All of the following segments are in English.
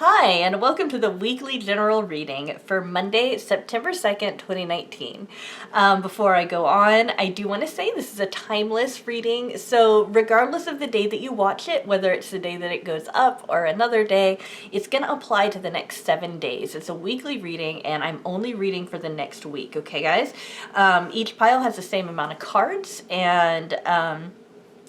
Hi, and welcome to the weekly general reading for Monday, September 2nd, 2019. Before I go on, I do want to say this is a timeless reading, so regardless of the day that you watch it, whether it's the day that it goes up or another day, it's going to apply to the next 7 days. It's a weekly reading, and I'm only reading for the next week, okay guys? Each pile has the same amount of cards, and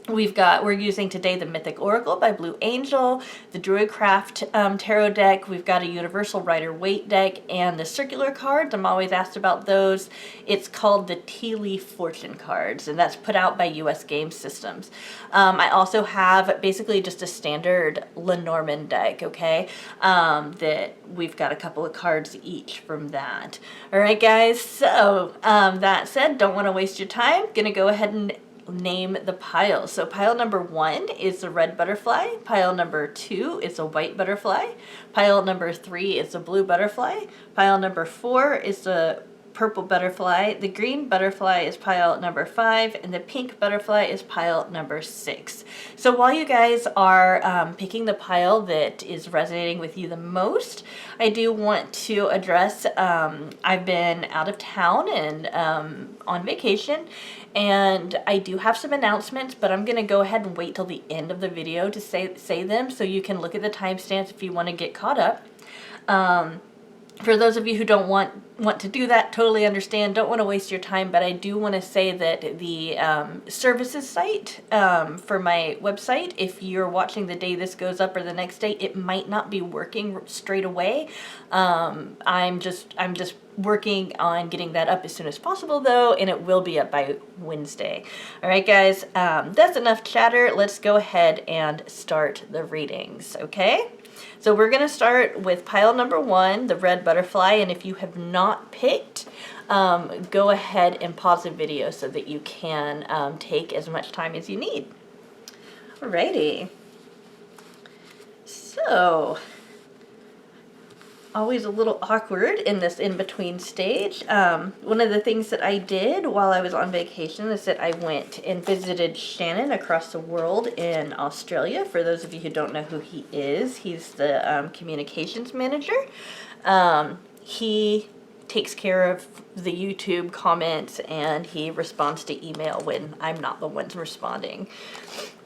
we're using today the Mythic Oracle by Blue Angel, the Druidcraft Tarot deck. We've got a Universal Rider-Waite deck, and the circular cards. I'm always asked about those. It's called the Tea Leaf Fortune cards, and that's put out by US Game Systems. I also have basically just a standard Lenormand deck, okay? That we've got a couple of cards each from that. All right, guys. So that said, don't want to waste your time. Gonna go ahead and name the piles. So pile number 1 is a red butterfly. Pile number 2 is a white butterfly. Pile number 3 is a blue butterfly. Pile number 4 is a purple butterfly. The green butterfly is pile number 5, and the pink butterfly is pile number 6. So while you guys are picking the pile that is resonating with you the most, I do want to address I've been out of town and on vacation, and I do have some announcements, but I'm going to go ahead and wait till the end of the video to say them, so you can look at the timestamps if you want to get caught up. For those of you who don't want to do that, totally understand, don't want to waste your time, but I do want to say that the services site for my website, if you're watching the day this goes up or the next day, it might not be working straight away. I'm just working on getting that up as soon as possible though, and it will be up by Wednesday. All right, guys, that's enough chatter. Let's go ahead and start the readings, okay? So we're going to start with pile number 1, the red butterfly, and if you have not picked, go ahead and pause the video so that you can take as much time as you need. Alrighty. So, always a little awkward in this in-between stage. One of the things that I did while I was on vacation is that I went and visited Shannon across the world in Australia. For those of you who don't know who he is, he's the communications manager. He takes care of the YouTube comments, and he responds to email when I'm not the one responding.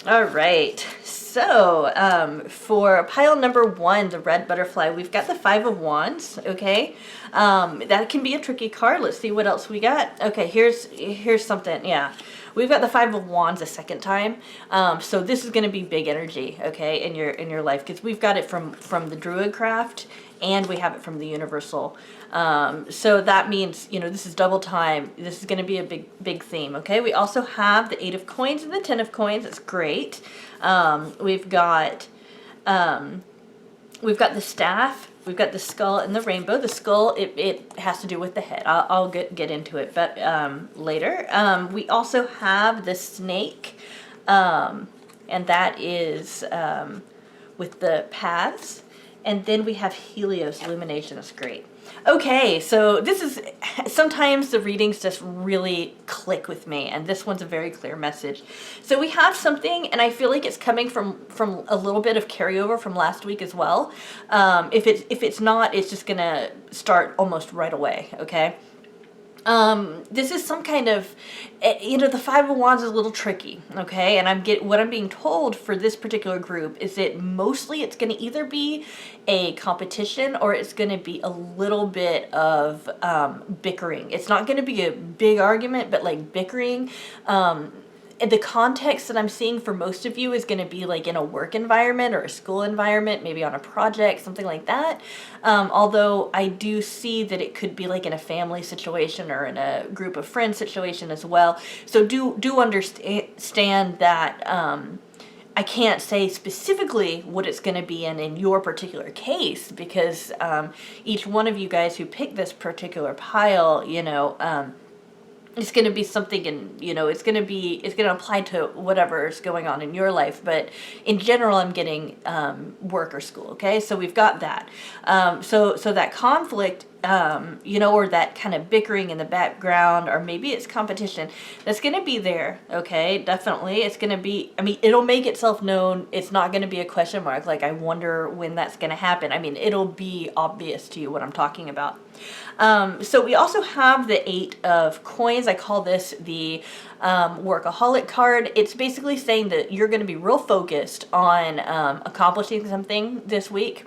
All right, so for pile number 1, the red butterfly, we've got the 5 of Wands, okay? That can be a tricky card. Let's see what else we got. Okay, here's something, yeah. We've got the 5 of Wands a second time, so this is going to be big energy, okay, in your life, because we've got it from the Druidcraft, and we have it from the Universal. So that means, you know, this is double time. This is going to be a big theme, okay? We also have the 8 of Coins and the 10 of Coins. That's great. We've got the staff. We've got the skull and the rainbow. The skull, it has to do with the head. I'll get into it, but later. We also have the snake, and that is with the paths. And then we have Helios illumination. That's great. Okay, so this is, sometimes the readings just really click with me, and this one's a very clear message. So we have something, and I feel like it's coming from a little bit of carryover from last week as well. If it's not, it's just gonna start almost right away, okay? This is some kind of, you know, the 5 of Wands is a little tricky, okay? And what I'm being told for this particular group is that mostly it's going to either be a competition or it's going to be a little bit of bickering. It's not going to be a big argument, but like bickering. The context that I'm seeing for most of you is going to be like in a work environment or a school environment, maybe on a project, something like that. Although I do see that it could be like in a family situation or in a group of friends situation as well. So do understand that I can't say specifically what it's going to be in your particular case, because each one of you guys who picked this particular pile, you know, it's going to be something, and you know, it's going to apply to whatever is going on in your life, but in general I'm getting work or school, okay? So we've got that. So that conflict or that kind of bickering in the background, or maybe it's competition that's going to be there. Okay, definitely. It's going to be, it'll make itself known. It's not going to be a question mark. Like, I wonder when that's going to happen. It'll be obvious to you what I'm talking about. So we also have the 8 of coins. I call this the workaholic card. It's basically saying that you're going to be real focused on accomplishing something this week.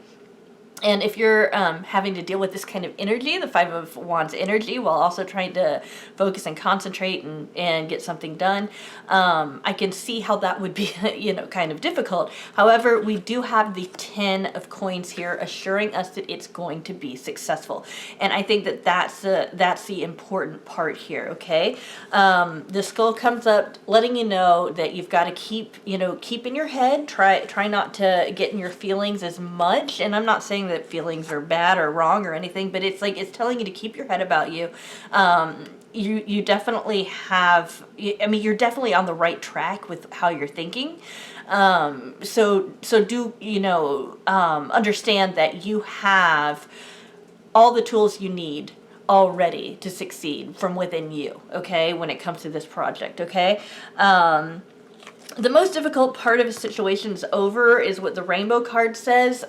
And if you're having to deal with this kind of energy, the 5 of Wands energy, while also trying to focus and concentrate and get something done, I can see how that would be, kind of difficult. However, we do have the 10 of coins here assuring us that it's going to be successful. And I think that that's the important part here, okay? The skull comes up letting you know that you've got to keep in your head, try not to get in your feelings as much. And I'm not saying that feelings are bad or wrong or anything, but it's telling you to keep your head about you. You definitely have, you're definitely on the right track with how you're thinking. So do, understand that you have all the tools you need already to succeed from within you, okay, when it comes to this project, okay? The most difficult part of a situation is over, is what the rainbow card says.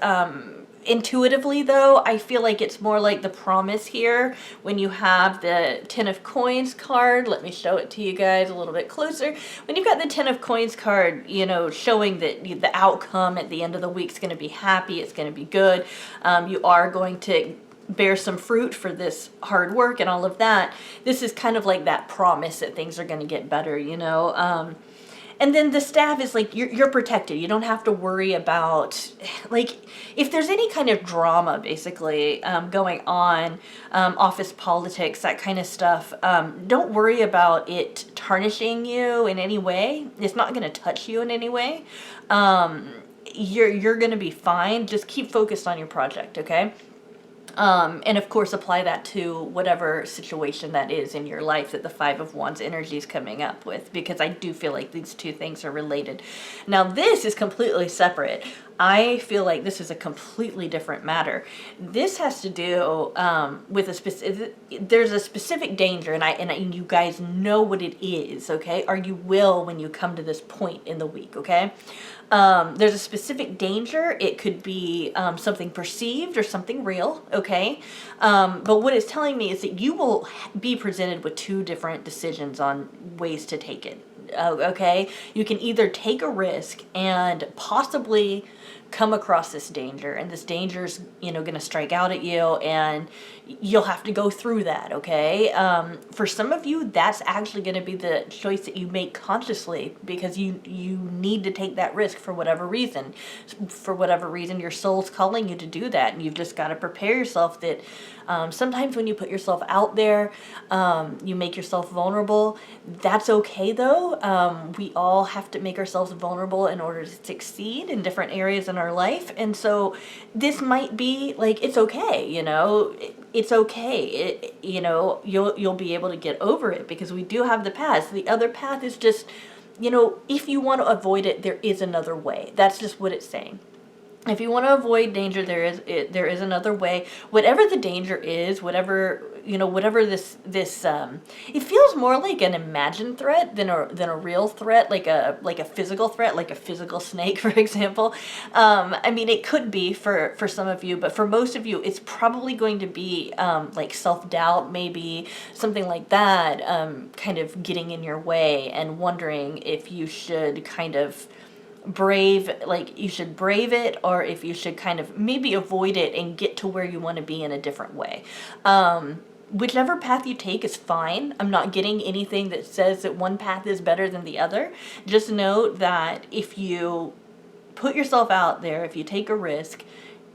Intuitively, though, I feel like it's more like the promise here when you have the 10 of coins card. Let me show it to you guys a little bit closer. When you've got the 10 of coins card, showing that the outcome at the end of the week is going to be happy, it's going to be good. You are going to bear some fruit for this hard work and all of that. This is kind of like that promise that things are going to get better, And then the staff is like, you're protected. You don't have to worry about, like, if there's any kind of drama, basically, going on, office politics, that kind of stuff, don't worry about it tarnishing you in any way. It's not going to touch you in any way. You're going to be fine. Just keep focused on your project, okay? And of course, apply that to whatever situation that is in your life that the 5 of Wands energy is coming up with, because I do feel like these two things are related. Now, this is completely separate. I feel like this is a completely different matter. This has to do with there's a specific danger, and you guys know what it is, okay? Or you will when you come to this point in the week, okay? There's a specific danger. It could be something perceived or something real, okay? But what it's telling me is that you will be presented with 2 different decisions on ways to take it, okay? You can either take a risk and possibly come across this danger, and this danger's going to strike out at you, and you'll have to go through that, okay? For some of you, that's actually going to be the choice that you make consciously, because you need to take that risk for whatever reason. For whatever reason, your soul's calling you to do that, and you've just got to prepare yourself that sometimes when you put yourself out there, you make yourself vulnerable. That's okay, though. We all have to make ourselves vulnerable in order to succeed in different areas in our life. And so this might be like, it's okay, it's okay. You'll be able to get over it, because we do have the path. The other path is just, if you want to avoid it, there is another way. That's just what it's saying. If you want to avoid danger, there is another way. Whatever the danger is, whatever this it feels more like an imagined threat than a real threat, like a physical threat, like a physical snake, for example. It could be for some of you, but for most of you, it's probably going to be like self-doubt, maybe something like that, kind of getting in your way and wondering if you should kind of brave it, or if you should kind of maybe avoid it and get to where you want to be in a different way. Whichever path you take is fine. I'm not getting anything that says that one path is better than the other. Just note that if you put yourself out there, if you take a risk,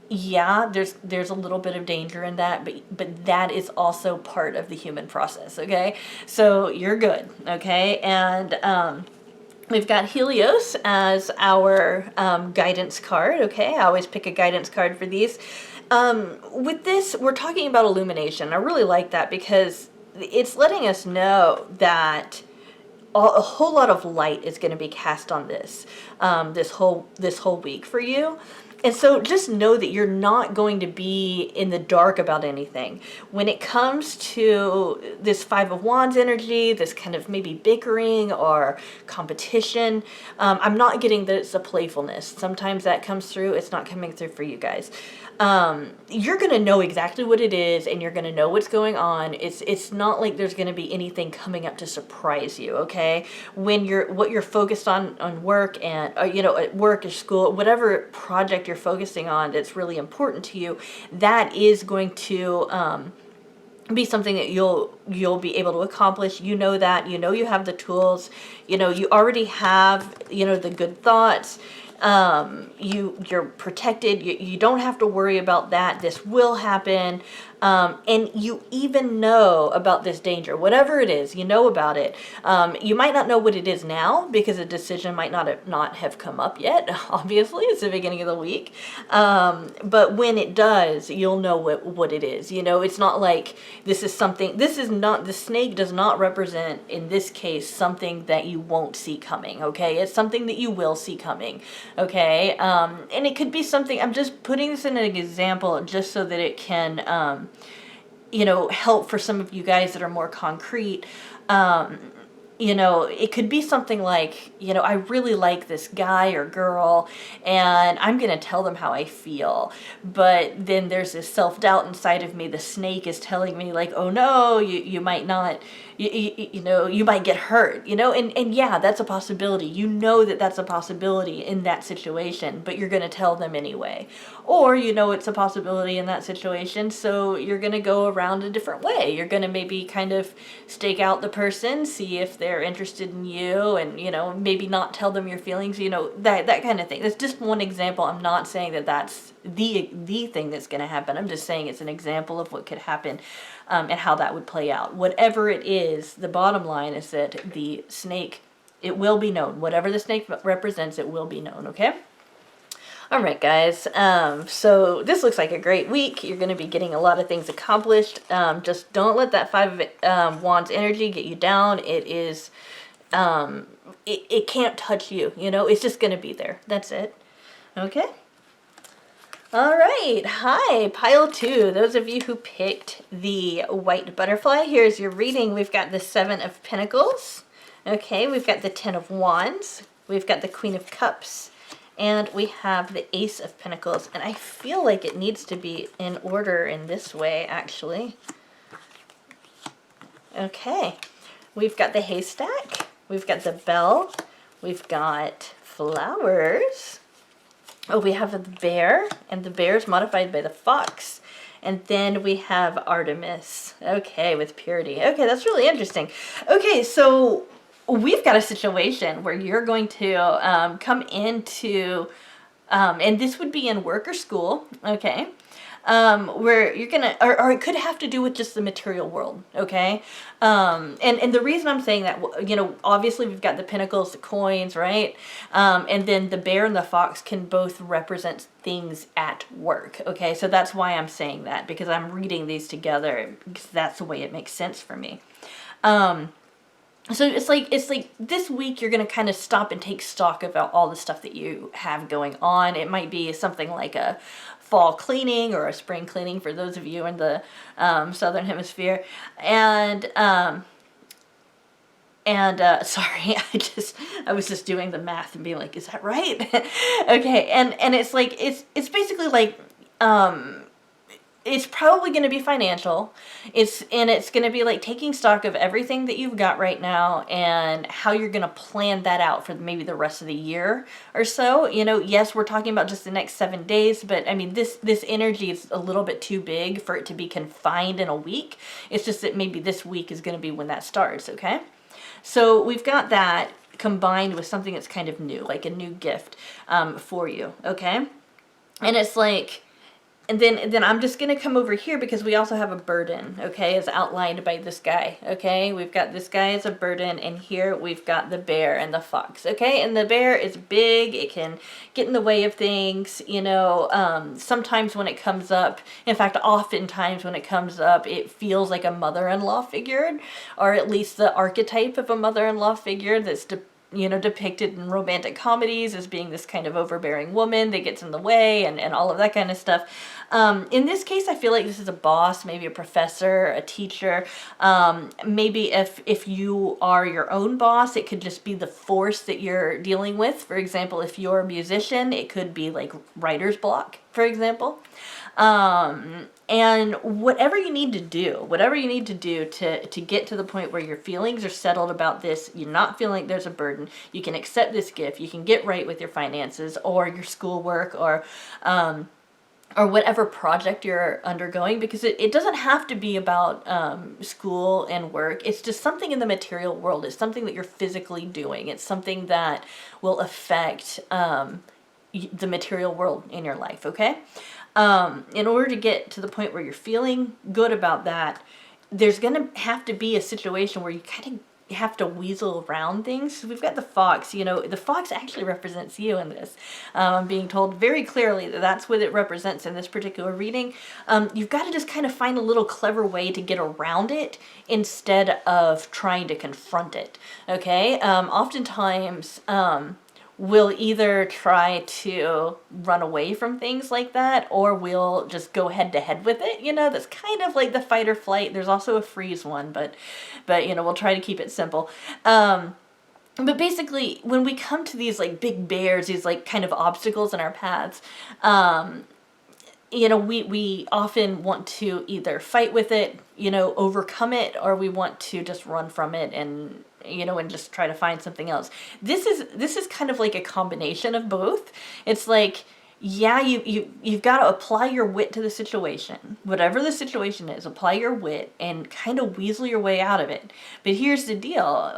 yeah, there's a little bit of danger in that, but that is also part of the human process, okay? So you're good, okay? And we've got Helios as our guidance card, okay? I always pick a guidance card for these. With this, we're talking about illumination. I really like that, because it's letting us know that a whole lot of light is going to be cast on this whole week for you. And so just know that you're not going to be in the dark about anything. When it comes to this Five of Wands energy, this kind of maybe bickering or competition, I'm not getting that it's a playfulness. Sometimes that comes through. It's not coming through for you guys. You're going to know exactly what it is, and you're going to know what's going on. It's not like there's going to be anything coming up to surprise you, okay? When what you're focused on work and, at work or school, whatever project you're focusing on that's really important to you, that is going to, be something that you'll be able to accomplish. You know that, you have the tools, you already have, the good thoughts. You're protected. You don't have to worry about that. This will happen. And you even know about this danger, whatever it is, you know about it. You might not know what it is now because a decision might not have come up yet. Obviously, it's the beginning of the week. But when it does, you'll know what it is. It's not like the snake does not represent, in this case, something that you won't see coming, okay? It's something that you will see coming, okay? And it could be something, I'm just putting this in an example just so that it can, help for some of you guys that are more concrete. It could be something like, I really like this guy or girl, and I'm going to tell them how I feel. But then there's this self-doubt inside of me. The snake is telling me, like, oh no, you might not, you might get hurt, and yeah, that's a possibility. That's a possibility in that situation, but you're going to tell them anyway. Or, it's a possibility in that situation, so you're going to go around a different way. You're going to maybe kind of stake out the person, see if they're interested in you, and, maybe not tell them your feelings, that kind of thing. That's just one example. I'm not saying that that's the thing that's going to happen. I'm just saying it's an example of what could happen, and how that would play out. Whatever it is, the bottom line is that the snake, it will be known. Whatever the snake represents, it will be known, okay? All right, guys. So this looks like a great week. You're going to be getting a lot of things accomplished. Just don't let that Five of Wands energy get you down. It is, it can't touch you. It's just going to be there. That's it. Okay. All right. Hi, pile 2. Those of you who picked the white butterfly, here's your reading. We've got the Seven of Pentacles. Okay. We've got the Ten of Wands. We've got the Queen of Cups. And we have the Ace of Pentacles. And I feel like it needs to be in order in this way, actually. Okay. We've got the haystack. We've got the bell. We've got flowers. Oh, we have a bear. And the bear is modified by the fox. And then we have Artemis. Okay, with purity. Okay, that's really interesting. Okay, so we've got a situation where you're going to come into, and this would be in work or school, okay, where you're gonna, or it could have to do with just the material world, okay, and the reason I'm saying that, obviously we've got the pentacles, the coins, right, and then the bear and the fox can both represent things at work, okay, so that's why I'm saying that, because I'm reading these together, because that's the way it makes sense for me. So it's like this week you're going to kind of stop and take stock about all the stuff that you have going on. It might be something like a fall cleaning or a spring cleaning for those of you in the southern hemisphere. And sorry, I was just doing the math and being like, is that right? Okay, and it's like it's basically like it's probably going to be financial. It's going to be like taking stock of everything that you've got right now and how you're going to plan that out for maybe the rest of the year or so. Yes, we're talking about just the next 7 days, but I mean, this energy is a little bit too big for it to be confined in a week. It's just that maybe this week is going to be when that starts, okay? So we've got that combined with something that's kind of new, like a new gift for you, okay? And it's like, and then I'm just going to come over here because we also have a burden, okay, as outlined by this guy, okay? We've got this guy as a burden, and here we've got the bear and the fox, okay? And the bear is big. It can get in the way of things, sometimes when it comes up, in fact, oftentimes when it comes up, it feels like a mother-in-law figure, or at least the archetype of a mother-in-law figure that's depicted in romantic comedies as being this kind of overbearing woman that gets in the way and all of that kind of stuff. In this case, I feel like this is a boss, maybe a professor, a teacher. Maybe if you are your own boss, it could just be the force that you're dealing with. For example, if you're a musician, it could be like writer's block, for example. And whatever you need to do to get to the point where your feelings are settled about this, you're not feeling like there's a burden, you can accept this gift, you can get right with your finances or your schoolwork or whatever project you're undergoing, because it doesn't have to be about school and work. It's just something in the material world. It's something that you're physically doing. It's something that will affect the material world in your life, okay? In order to get to the point where you're feeling good about that, there's going to have to be a situation where you kind of have to weasel around things. So we've got the fox, the fox actually represents you in this. I'm being told very clearly that that's what it represents in this particular reading. You've got to just kind of find a little clever way to get around it instead of trying to confront it, okay? Oftentimes, we'll either try to run away from things like that, or we'll just go head to head with it. That's kind of like the fight or flight. There's also a freeze one, but we'll try to keep it simple. But basically, when we come to these like big bears, these like kind of obstacles in our paths, we often want to either fight with it, overcome it, or we want to just run from it and just try to find something else. This is kind of like a combination of both. It's like, yeah, you've got to apply your wit to the situation. Whatever the situation is, apply your wit and kind of weasel your way out of it. But here's the deal.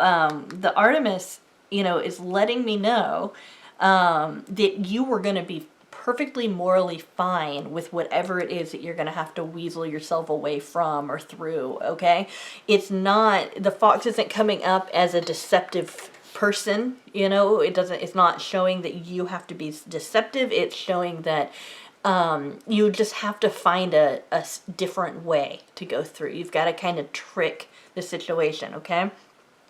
The Artemis, is letting me know that you were going to be perfectly morally fine with whatever it is that you're going to have to weasel yourself away from or through, okay? The fox isn't coming up as a deceptive person, it's not showing that you have to be deceptive. It's showing that you just have to find a different way to go through. You've got to kind of trick the situation, okay?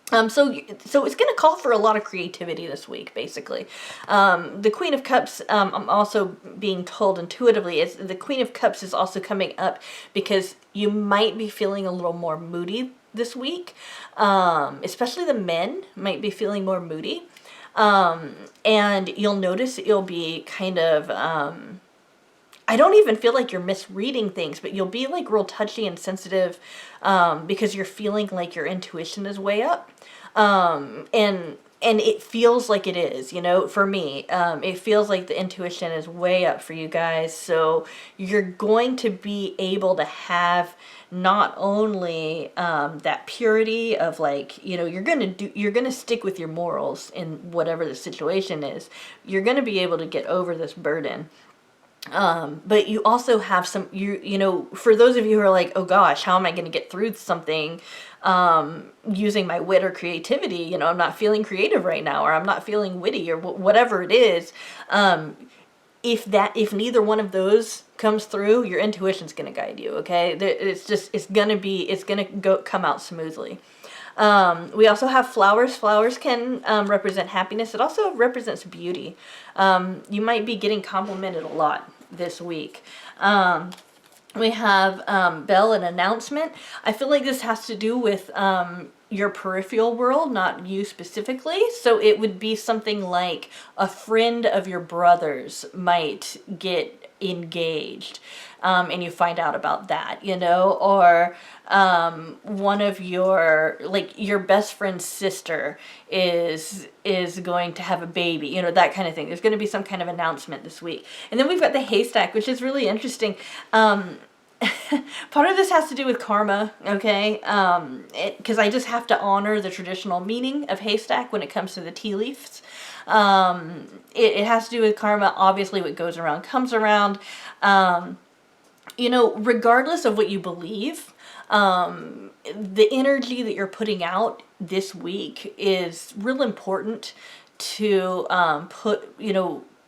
So it's going to call for a lot of creativity this week, basically. The Queen of Cups, I'm also being told intuitively, the Queen of Cups is also coming up because you might be feeling a little more moody this week. Especially the men might be feeling more moody. And you'll notice that you'll be kind of... I don't even feel like you're misreading things, but you'll be like real touchy and sensitive because you're feeling like your intuition is way up. And it feels like it is, for me. It feels like the intuition is way up for you guys. So you're going to be able to have not only that purity of like, you're going to stick with your morals in whatever the situation is. You're going to be able to get over this burden. But you also have some, for those of you who are like, oh gosh, how am I going to get through something using my wit or creativity? I'm not feeling creative right now, or I'm not feeling witty, or whatever it is. If neither one of those comes through, your intuition's going to guide you. Okay, it's going to come out smoothly. We also have flowers. Flowers can represent happiness. It also represents beauty. You might be getting complimented a lot this week. We have bell and announcement. I feel like this has to do with your peripheral world, not you specifically. So it would be something like a friend of your brother's might get engaged. And you find out about that, or one of your best friend's sister is going to have a baby, that kind of thing. There's going to be some kind of announcement this week. And then we've got the haystack, which is really interesting. Part of this has to do with karma, okay? Because I just have to honor the traditional meaning of haystack when it comes to the tea leaves. It has to do with karma. Obviously, what goes around comes around. Regardless of what you believe, the energy that you're putting out this week is real important to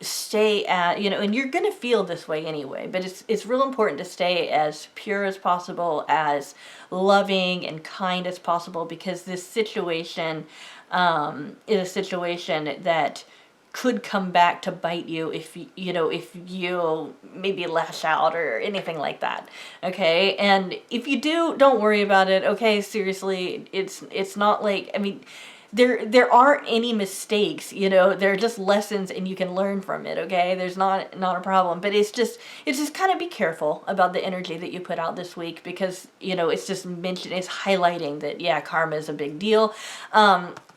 stay at, and you're going to feel this way anyway, but it's real important to stay as pure as possible, as loving and kind as possible, because this situation is a situation that could come back to bite you if if you maybe lash out or anything like that. Okay, and if you do, don't worry about it. Okay, seriously, it's not like, I mean, there aren't any mistakes, they're just lessons and you can learn from it. Okay, there's not a problem, but it's just kind of be careful about the energy that you put out this week, because it's highlighting that, yeah, karma is a big deal.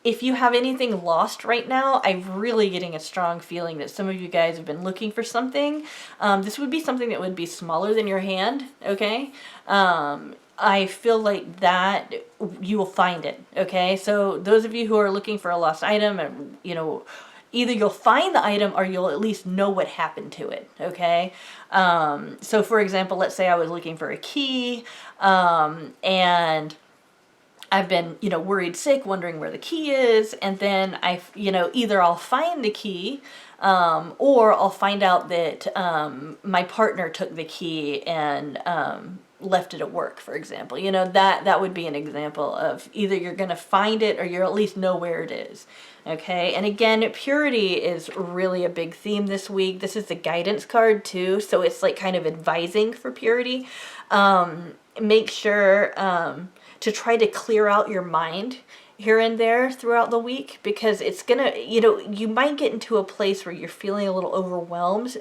If you have anything lost right now, I'm really getting a strong feeling that some of you guys have been looking for something. This would be something that would be smaller than your hand, okay? I feel like that you will find it, okay? So those of you who are looking for a lost item, either you'll find the item or you'll at least know what happened to it, okay? So for example, let's say I was looking for a key, and I've been, worried sick, wondering where the key is, and then either I'll find the key, or I'll find out that my partner took the key and left it at work, for example. That would be an example of either you're going to find it or you at least know where it is. Okay, and again, purity is really a big theme this week. This is the guidance card too, so it's like kind of advising for purity. Make sure to try to clear out your mind here and there throughout the week, because it's gonna, you might get into a place where you're feeling a little overwhelmed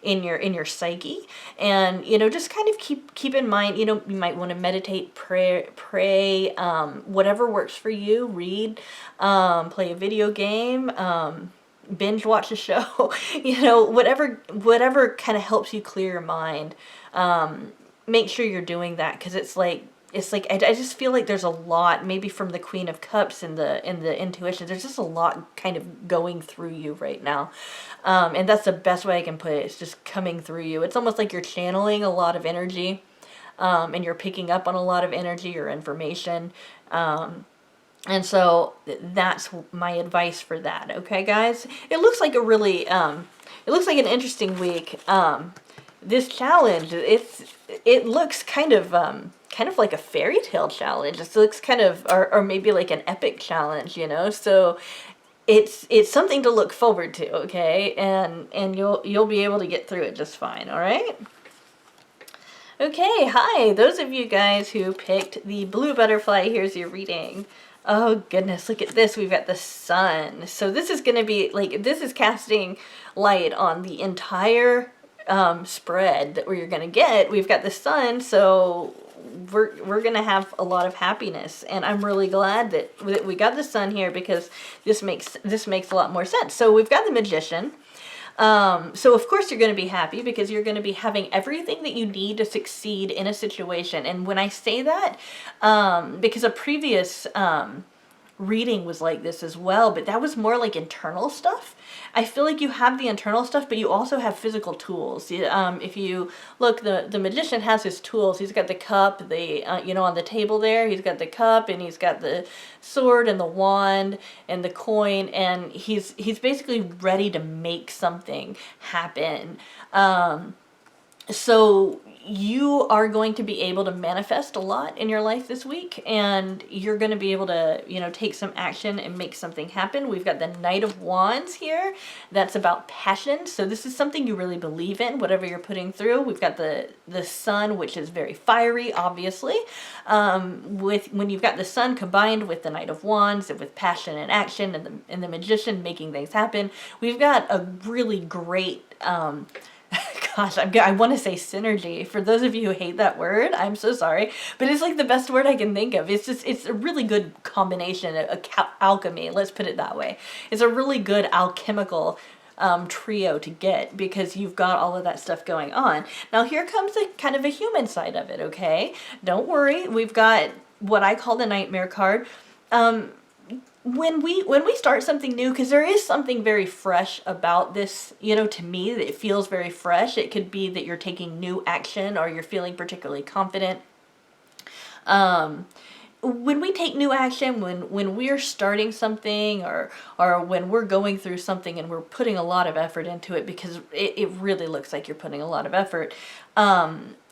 in your psyche, and just kind of keep in mind, you might want to meditate, pray, whatever works for you. Read, play a video game, binge watch a show, whatever kind of helps you clear your mind. Make sure you're doing that, because it's like I just feel like there's a lot, maybe from the Queen of Cups and the intuition, there's just a lot kind of going through you right now. And that's the best way I can put it. It's just coming through you. It's almost like you're channeling a lot of energy, and you're picking up on a lot of energy or information. And so that's my advice for that. Okay, guys? It looks like an interesting week. This challenge, it looks kind of like a fairy tale challenge. It looks kind of, or maybe like an epic challenge, so it's something to look forward to, okay? And you'll be able to get through it just fine, all right? Okay, hi, those of you guys who picked the blue butterfly, here's your reading. Oh goodness, look at this. We've got the sun. So this is going to be this is casting light on the entire spread that we're going to get. We've got the sun, so we're going to have a lot of happiness, and I'm really glad that we got the sun here, because this makes a lot more sense. So we've got the Magician. So of course you're going to be happy, because you're going to be having everything that you need to succeed in a situation. And when I say that, because a previous reading was like this as well, but that was more like internal stuff. I feel like you have the internal stuff, but you also have physical tools. If you look, the Magician has his tools. He's got the cup, on the table there. He's got the cup, and he's got the sword and the wand and the coin, and he's basically ready to make something happen. So you are going to be able to manifest a lot in your life this week, and you're going to be able to, take some action and make something happen. We've got the Knight of Wands here. That's about passion. So this is something you really believe in, whatever you're putting through. We've got the Sun, which is very fiery, obviously. When you've got the Sun combined with the Knight of Wands, and with passion and action, and the Magician making things happen, we've got a really great gosh, I want to say synergy. For those of you who hate that word, I'm so sorry, but it's like the best word I can think of. It's a really good combination, alchemy, let's put it that way. It's a really good alchemical trio to get, because you've got all of that stuff going on. Now here comes a kind of a human side of it, okay? Don't worry, we've got what I call the Nightmare card. When we start something new, because there is something very fresh about this, to me, that it feels very fresh. It could be that you're taking new action, or you're feeling particularly confident. When we take new action, when we're starting something, or when we're going through something and we're putting a lot of effort into it, because it really looks like you're putting a lot of effort,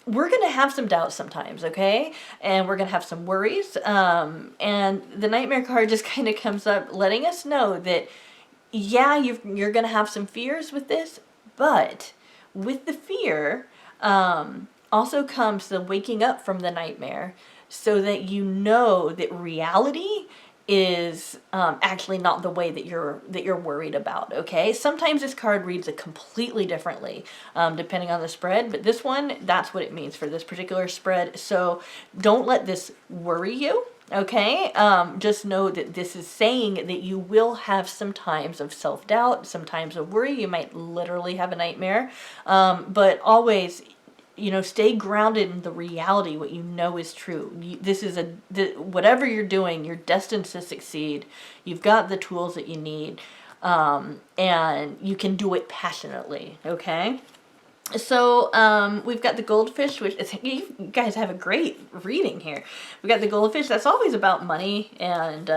we're going to have some doubts sometimes, okay? And we're going to have some worries. And the Nightmare card just kind of comes up letting us know that, yeah, you're going to have some fears with this, but with the fear also comes the waking up from the nightmare so that you know that reality is actually not the way that you're worried about. Okay, sometimes this card reads it completely differently depending on the spread, but this one, that's what it means for this particular spread. So don't let this worry you. Okay, just know that this is saying that you will have some times of self-doubt, some times of worry. You might literally have a nightmare, but always, stay grounded in the reality, what you know is true. This is whatever you're doing, you're destined to succeed. You've got the tools that you need, and you can do it passionately, okay? So we've got the goldfish, which you guys have a great reading here. We've got the goldfish. That's always about money, and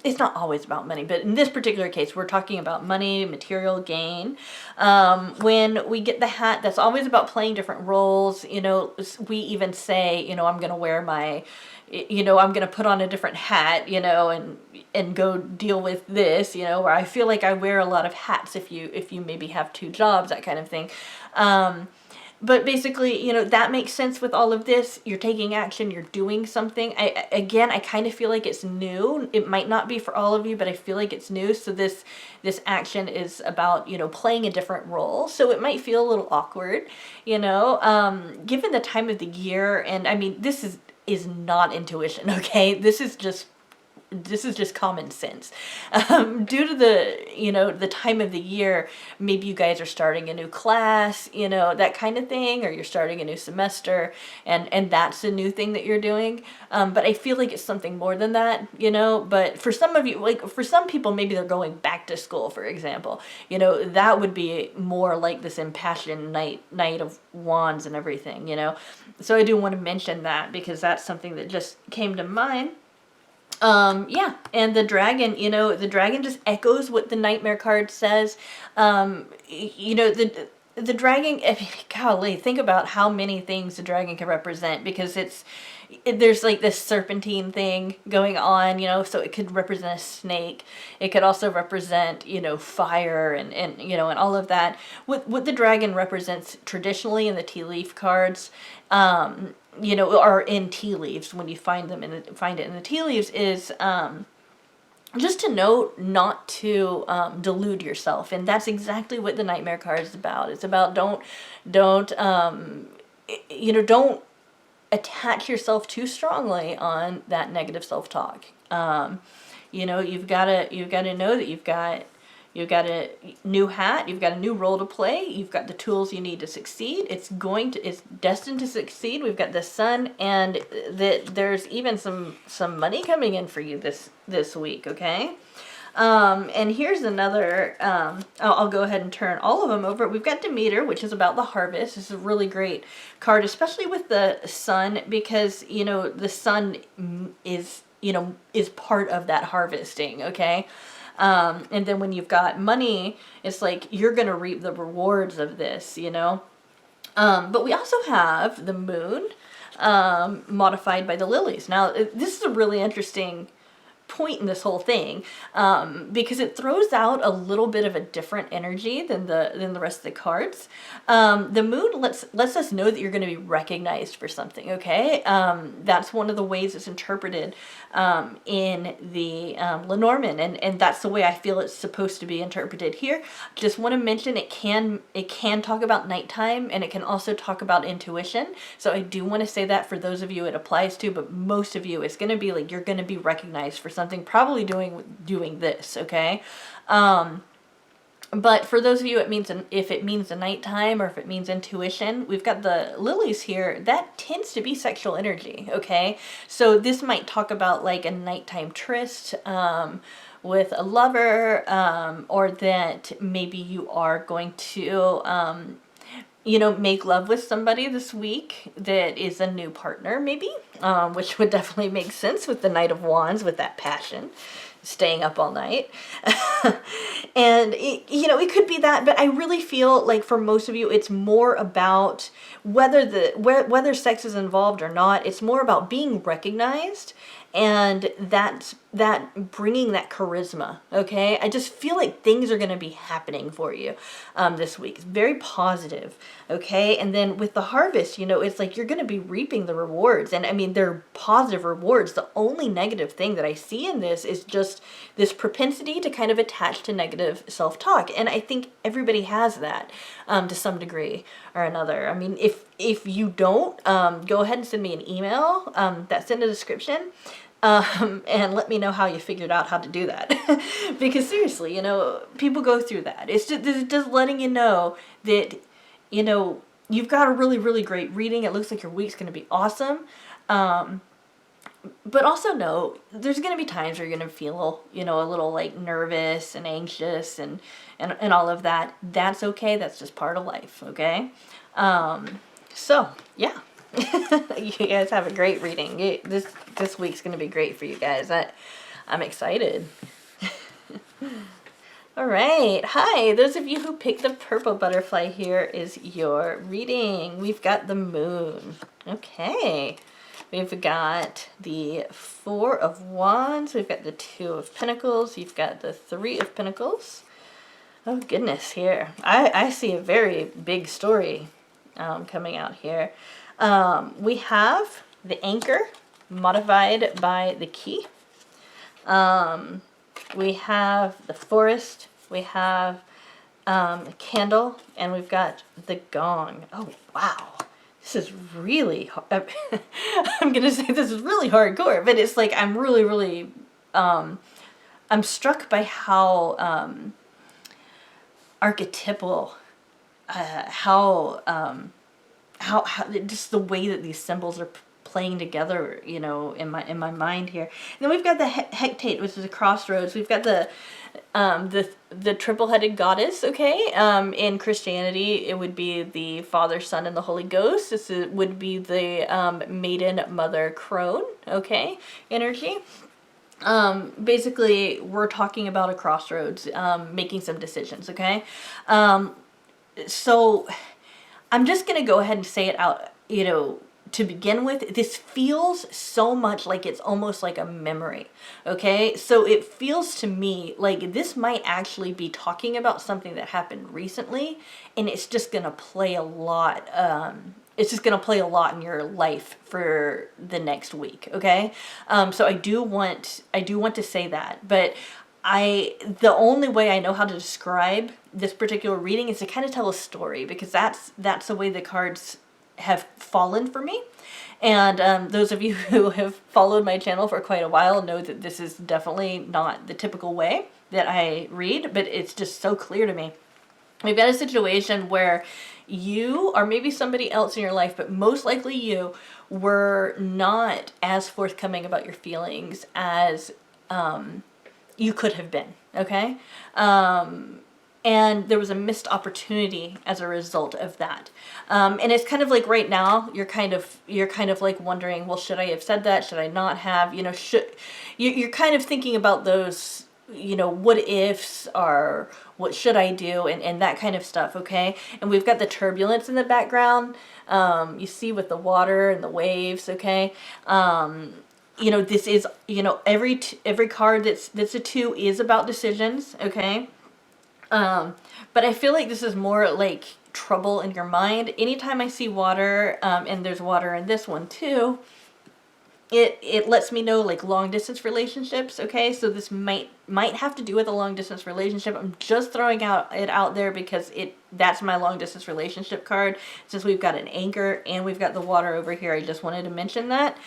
it's not always about money, but in this particular case, we're talking about money, material gain. When we get the hat, that's always about playing different roles. We even say, I'm going to wear my, I'm going to put on a different hat, and go deal with this, where I feel like I wear a lot of hats if you maybe have two jobs, that kind of thing. But basically, that makes sense with all of this. You're taking action, you're doing something. I kind of feel like it's new. It might not be for all of you, but I feel like it's new. So this action is about, playing a different role. So it might feel a little awkward, given the time of the year. And I mean, this is not intuition, okay? This is just common sense. Due to the time of the year, maybe you guys are starting a new class, that kind of thing, or you're starting a new semester, and that's a new thing that you're doing. But I feel like it's something more than that, but for some of you, like for some people, maybe they're going back to school, for example, that would be more like this impassioned Knight of Wands and everything, So I do want to mention that because that's something that just came to mind. And the dragon just echoes what the Nightmare card says. The dragon, I mean, golly, think about how many things the dragon can represent, because there's like this serpentine thing going on, so it could represent a snake. It could also represent, fire and all of that. What the dragon represents traditionally in the tea leaf cards, or in tea leaves, when you find it in the tea leaves, is just to know not to delude yourself. And that's exactly what the Nightmare card is about. It's about don't attach yourself too strongly on that negative self-talk. You've got to know that you've got a new hat, you've got a new role to play, you've got the tools you need to succeed. It's destined to succeed. We've got the sun, and there's even some money coming in for you this week, okay? And here's another, I'll go ahead and turn all of them over. We've got Demeter, which is about the harvest. This is a really great card, especially with the sun, because, the sun is part of that harvesting, okay? And then when you've got money, it's like you're going to reap the rewards of this, But we also have the moon modified by the lilies. Now, this is a really interesting point in this whole thing, because it throws out a little bit of a different energy than the rest of the cards. The moon lets us know that you're going to be recognized for something, okay? That's one of the ways it's interpreted in the Lenormand, and that's the way I feel it's supposed to be interpreted here. Just want to mention it can talk about nighttime, and it can also talk about intuition. So I do want to say that for those of you it applies to, but most of you, it's going to be like you're going to be recognized for something, probably doing this, okay? But for those of you, if it means the nighttime, or if it means intuition, we've got the lilies here. That tends to be sexual energy, okay? So this might talk about like a nighttime tryst with a lover, or that maybe you are going to make love with somebody this week that is a new partner, maybe, which would definitely make sense with the Knight of Wands, with that passion. staying up all night. And it could be that, but I really feel like for most of you it's more about whether sex is involved or not. It's more about being recognized, and that bringing that charisma. Okay, I just feel like things are going to be happening for you this week. It's very positive. Okay, and then with the harvest, it's like you're going to be reaping the rewards, and I mean they're positive rewards. The only negative thing that I see in this is just this propensity to kind of attach to negative self-talk, and I think everybody has that to some degree or another. I mean, if you don't, go ahead and send me an email that's in the description. And let me know how you figured out how to do that. Because seriously, people go through that. It's just letting you know that, you've got a really, really great reading. It looks like your week's going to be awesome. But also know there's going to be times where you're going to feel, a little like nervous and anxious and all of that. That's okay. That's just part of life. Okay. So yeah. You guys have a great reading. This week's going to be great for you guys. I'm excited. All right. Hi. Those of you who picked the purple butterfly, here is your reading. We've got the moon. Okay. We've got the 4 of Wands. We've got the 2 of Pentacles. You've got the 3 of Pentacles. Oh, goodness, here. I see a very big story coming out here. We have the Anchor modified by the Key. We have the Forest. We have a Candle. And we've got the Gong. Oh, wow. This is really hard. I'm going to say this is really hardcore, but it's like I'm really, really, I'm struck by how archetypal, how just the way that these symbols are playing together, in my mind here. And then we've got the hectate, which is a crossroads. We've got the triple-headed goddess. Okay, in Christianity, it would be the Father, Son, and the Holy Ghost. This would be the maiden, mother, crone. Okay, energy. Basically, we're talking about a crossroads, making some decisions. Okay, so I'm just gonna go ahead and say it out. To begin with, this feels so much like it's almost like a memory, okay? So it feels to me like this might actually be talking about something that happened recently, and it's just gonna play a lot, it's just gonna play a lot in your life for the next week, okay? So I do want to say that, but the only way I know how to describe this particular reading is to kind of tell a story, because that's the way the cards have fallen for me. And those of you who have followed my channel for quite a while know that this is definitely not the typical way that I read, but it's just so clear to me. We've got a situation where you, or maybe somebody else in your life, but most likely you, were not as forthcoming about your feelings as you could have been, okay? And there was a missed opportunity as a result of that. And it's kind of like right now, you're kind of like wondering, well, should I have said that? Should I not have? You're kind of thinking about those, what ifs, or what should I do, and that kind of stuff, okay? And we've got the turbulence in the background. You see with the water and the waves, okay? This is, every card that's a 2 is about decisions, okay? But I feel like this is more like trouble in your mind. Anytime I see water, and there's water in this one too, it lets me know like long distance relationships. Okay, so this might have to do with a long distance relationship. I'm just throwing it out there because that's my long distance relationship card. Since we've got an anchor and we've got the water over here, I just wanted to mention that.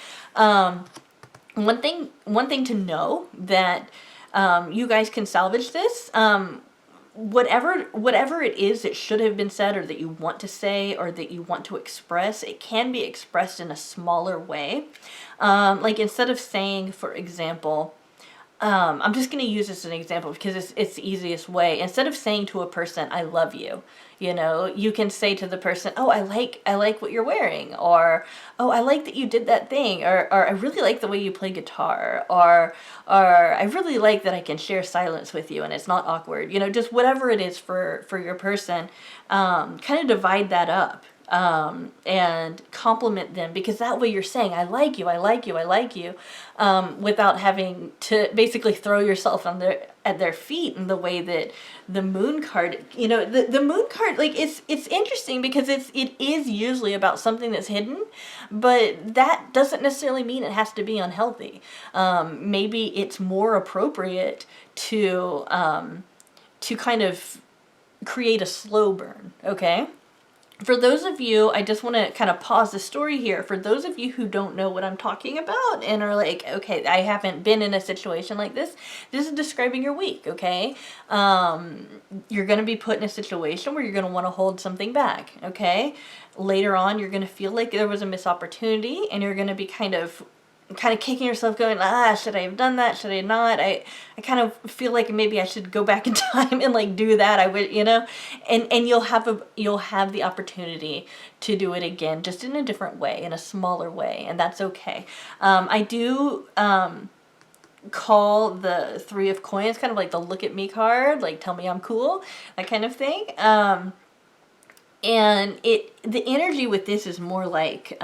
One thing to know that you guys can salvage this. Whatever it is that should have been said, or that you want to say, or that you want to express, it can be expressed in a smaller way. Like instead of saying, for example, I'm just going to use this as an example because it's the easiest way. Instead of saying to a person, I love you, you know, you can say to the person, oh, I like what you're wearing, or, oh, I like that you did that thing, or I really like the way you play guitar, or I really like that I can share silence with you and it's not awkward, you know, just whatever it is for your person, kind of divide that up. And compliment them, because that way you're saying, I like you, I like you, I like you, without having to basically throw yourself at their feet in the way that the moon card, you know, the moon card, like it's interesting because it is usually about something that's hidden, but that doesn't necessarily mean it has to be unhealthy. Maybe it's more appropriate to kind of create a slow burn, okay? For those of you, I just want to kind of pause the story here. For those of you who don't know what I'm talking about and are like, okay, I haven't been in a situation like this is describing your week, okay? You're going to be put in a situation where you're going to want to hold something back, okay? Later on, you're going to feel like there was a missed opportunity, and you're going to be kind of kicking yourself going, should I have done that? Should I not? I kind of feel like maybe I should go back in time and like do that. I would, you know, and you'll have the opportunity to do it again, just in a different way, in a smaller way. And that's okay. I do, call the Three of Coins kind of like the look at me card, like tell me I'm cool, that kind of thing. And the energy with this is more like,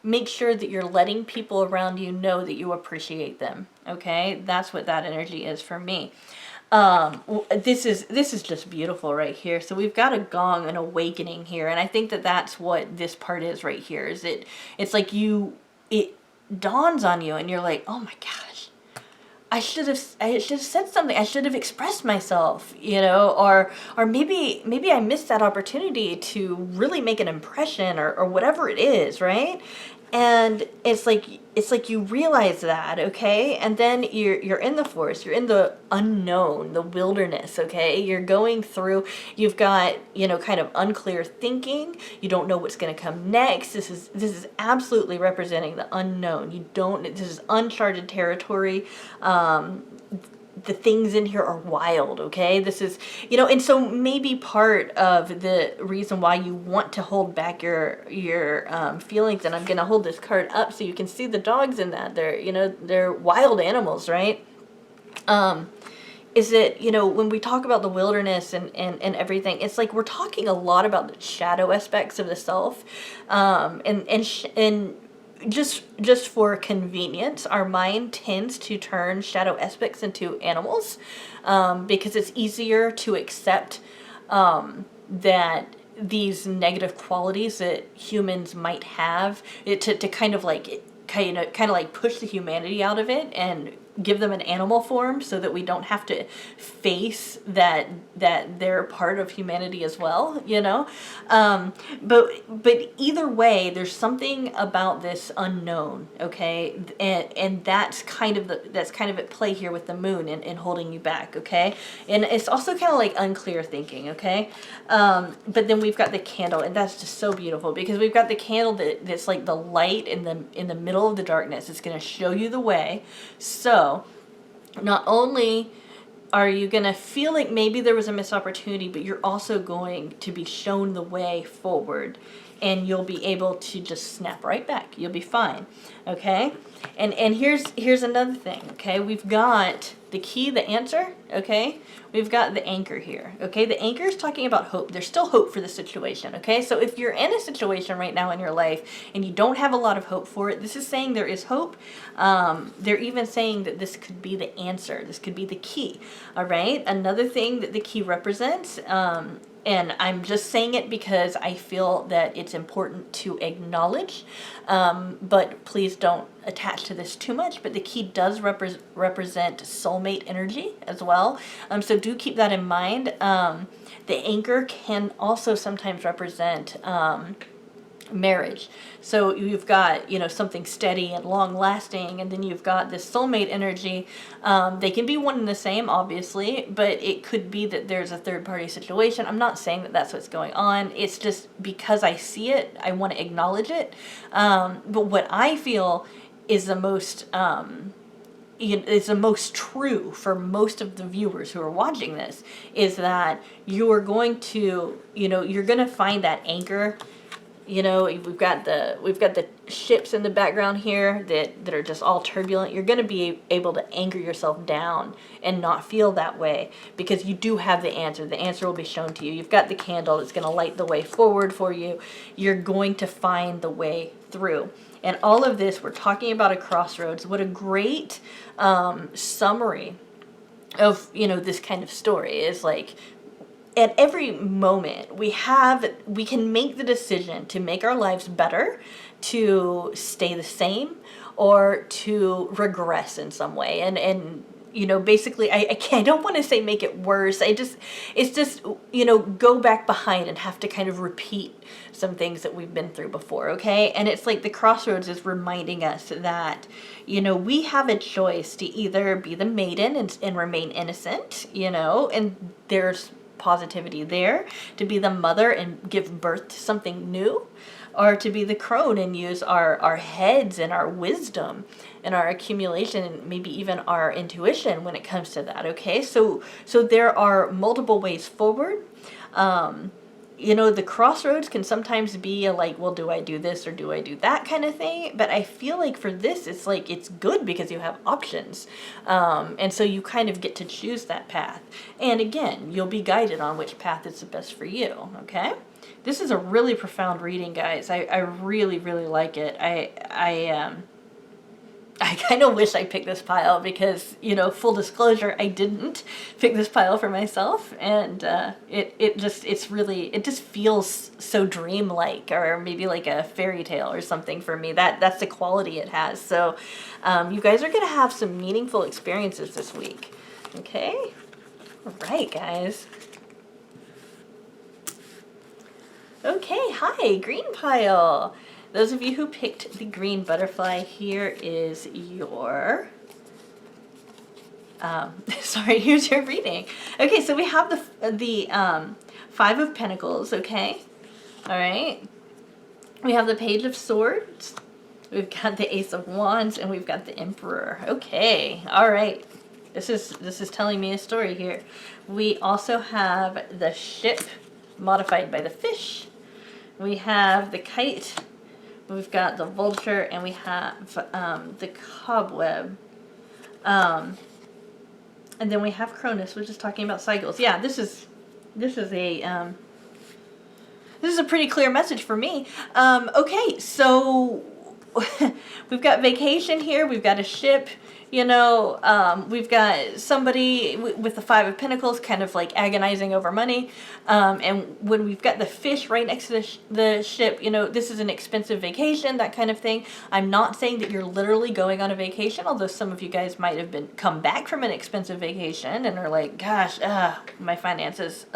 make sure that you're letting people around you know that you appreciate them. Okay, that's what that energy is for me. This is just beautiful right here. So we've got a gong, an awakening here, and I think that that's what this part is right here. Is it's like it dawns on you, and you're like, oh my gosh, I should have said something. I should have expressed myself, you know, or maybe I missed that opportunity to really make an impression, or whatever it is, right? And it's like you realize that, okay? And then you're in the forest, you're in the unknown, the wilderness, okay? You're going through, you've got, you know, kind of unclear thinking. You don't know what's going to come next. This is absolutely representing the unknown. This is uncharted territory. The things in here are wild, okay? This is, you know, and so maybe part of the reason why you want to hold back your feelings, and I'm going to hold this card up so you can see the dogs in that. They're wild animals, right? Is that, you know, when we talk about the wilderness and everything, it's like we're talking a lot about the shadow aspects of the self, and just for convenience, our mind tends to turn shadow aspects into animals, because it's easier to accept that these negative qualities that humans might have, to kind of like push the humanity out of it and give them an animal form, so that we don't have to face that they're part of humanity as well, you know. But either way, there's something about this unknown, okay, and that's kind of at play here with the moon and holding you back, okay. And it's also kind of like unclear thinking, okay. But then we've got the candle, and that's just so beautiful, because we've got the candle that's like the light in the middle of the darkness. It's going to show you the way. So not only are you going to feel like maybe there was a missed opportunity, but you're also going to be shown the way forward, and you'll be able to just snap right back. You'll be fine, okay? And here's another thing, okay? We've got the key, the answer, okay? We've got the anchor here, okay? The anchor is talking about hope. There's still hope for the situation, okay? So if you're in a situation right now in your life and you don't have a lot of hope for it, this is saying there is hope. They're even saying that this could be the answer. This could be the key, all right? Another thing that the key represents, and I'm just saying it because I feel that it's important to acknowledge, but please don't attach to this too much. But the key does represent soulmate energy as well. So do keep that in mind. The anchor can also sometimes represent marriage. So you've got, you know, something steady and long lasting, and then you've got this soulmate energy. They can be one and the same, obviously, but it could be that there's a third party situation. I'm not saying that that's what's going on. It's just because I see it, I want to acknowledge it. But what I feel is the most is the most true for most of the viewers who are watching this, is that you are going to, you're going to find that anchor. We've got the ships in the background here that are just all turbulent. You're going to be able to anchor yourself down and not feel that way, because you do have the answer. The answer will be shown to you. You've got the candle that's going to light the way forward for you. You're going to find the way through. And all of this, we're talking about a crossroads. What a great summary of, this kind of story is like, at every moment we can make the decision to make our lives better, to stay the same, or to regress in some way. And basically I don't want to say make it worse. It's just, go back behind and have to kind of repeat some things that we've been through before. Okay. And it's like the crossroads is reminding us that, we have a choice to either be the maiden and remain innocent, and there's positivity there, to be the mother and give birth to something new, or to be the crone and use our heads and our wisdom and our accumulation and maybe even our intuition when it comes to that. Okay, so there are multiple ways forward. The crossroads can sometimes be like, well, do I do this or do I do that kind of thing? But I feel like for this, it's like, it's good because you have options. And so you kind of get to choose that path. And again, you'll be guided on which path is the best for you. Okay. This is a really profound reading, guys. I really, really like it. I kind of wish I picked this pile because, full disclosure, I didn't pick this pile for myself. And it just feels so dreamlike, or maybe like a fairy tale or something for me. That's the quality it has. So you guys are going to have some meaningful experiences this week. Okay? All right, guys. Okay, hi, green pile. Those of you who picked the green butterfly, here is your, here's your reading. Okay, so we have the Five of Pentacles, okay? All right. We have the Page of Swords. We've got the Ace of Wands, and we've got the Emperor. Okay, all right. This is telling me a story here. We also have the ship modified by the fish. We have the kite. We've got the vulture, and we have the cobweb. And then we have Cronus, which is talking about cycles. Yeah, this is a pretty clear message for me. Okay, so we've got vacation here. We've got a ship. We've got somebody with the Five of Pentacles kind of like agonizing over money. And when we've got the fish right next to the ship, this is an expensive vacation, that kind of thing. I'm not saying that you're literally going on a vacation, although some of you guys might have come back from an expensive vacation and are like, gosh, my finances,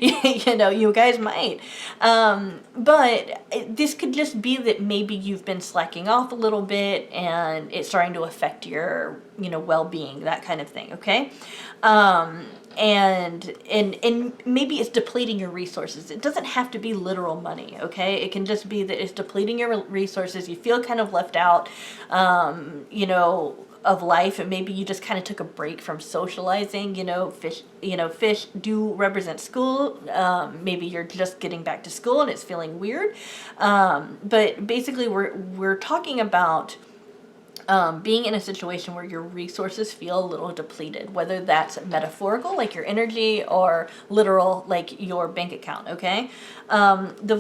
you guys might. But this could just be that maybe you've been slacking off a little bit and it's starting to affect your well-being, that kind of thing. Okay. And maybe it's depleting your resources. It doesn't have to be literal money. Okay. It can just be that it's depleting your resources. You feel kind of left out, of life, and maybe you just kind of took a break from socializing. Fish do represent school. Maybe you're just getting back to school and it's feeling weird. But basically we're talking about being in a situation where your resources feel a little depleted, whether that's metaphorical, like your energy, or literal, like your bank account. Okay. The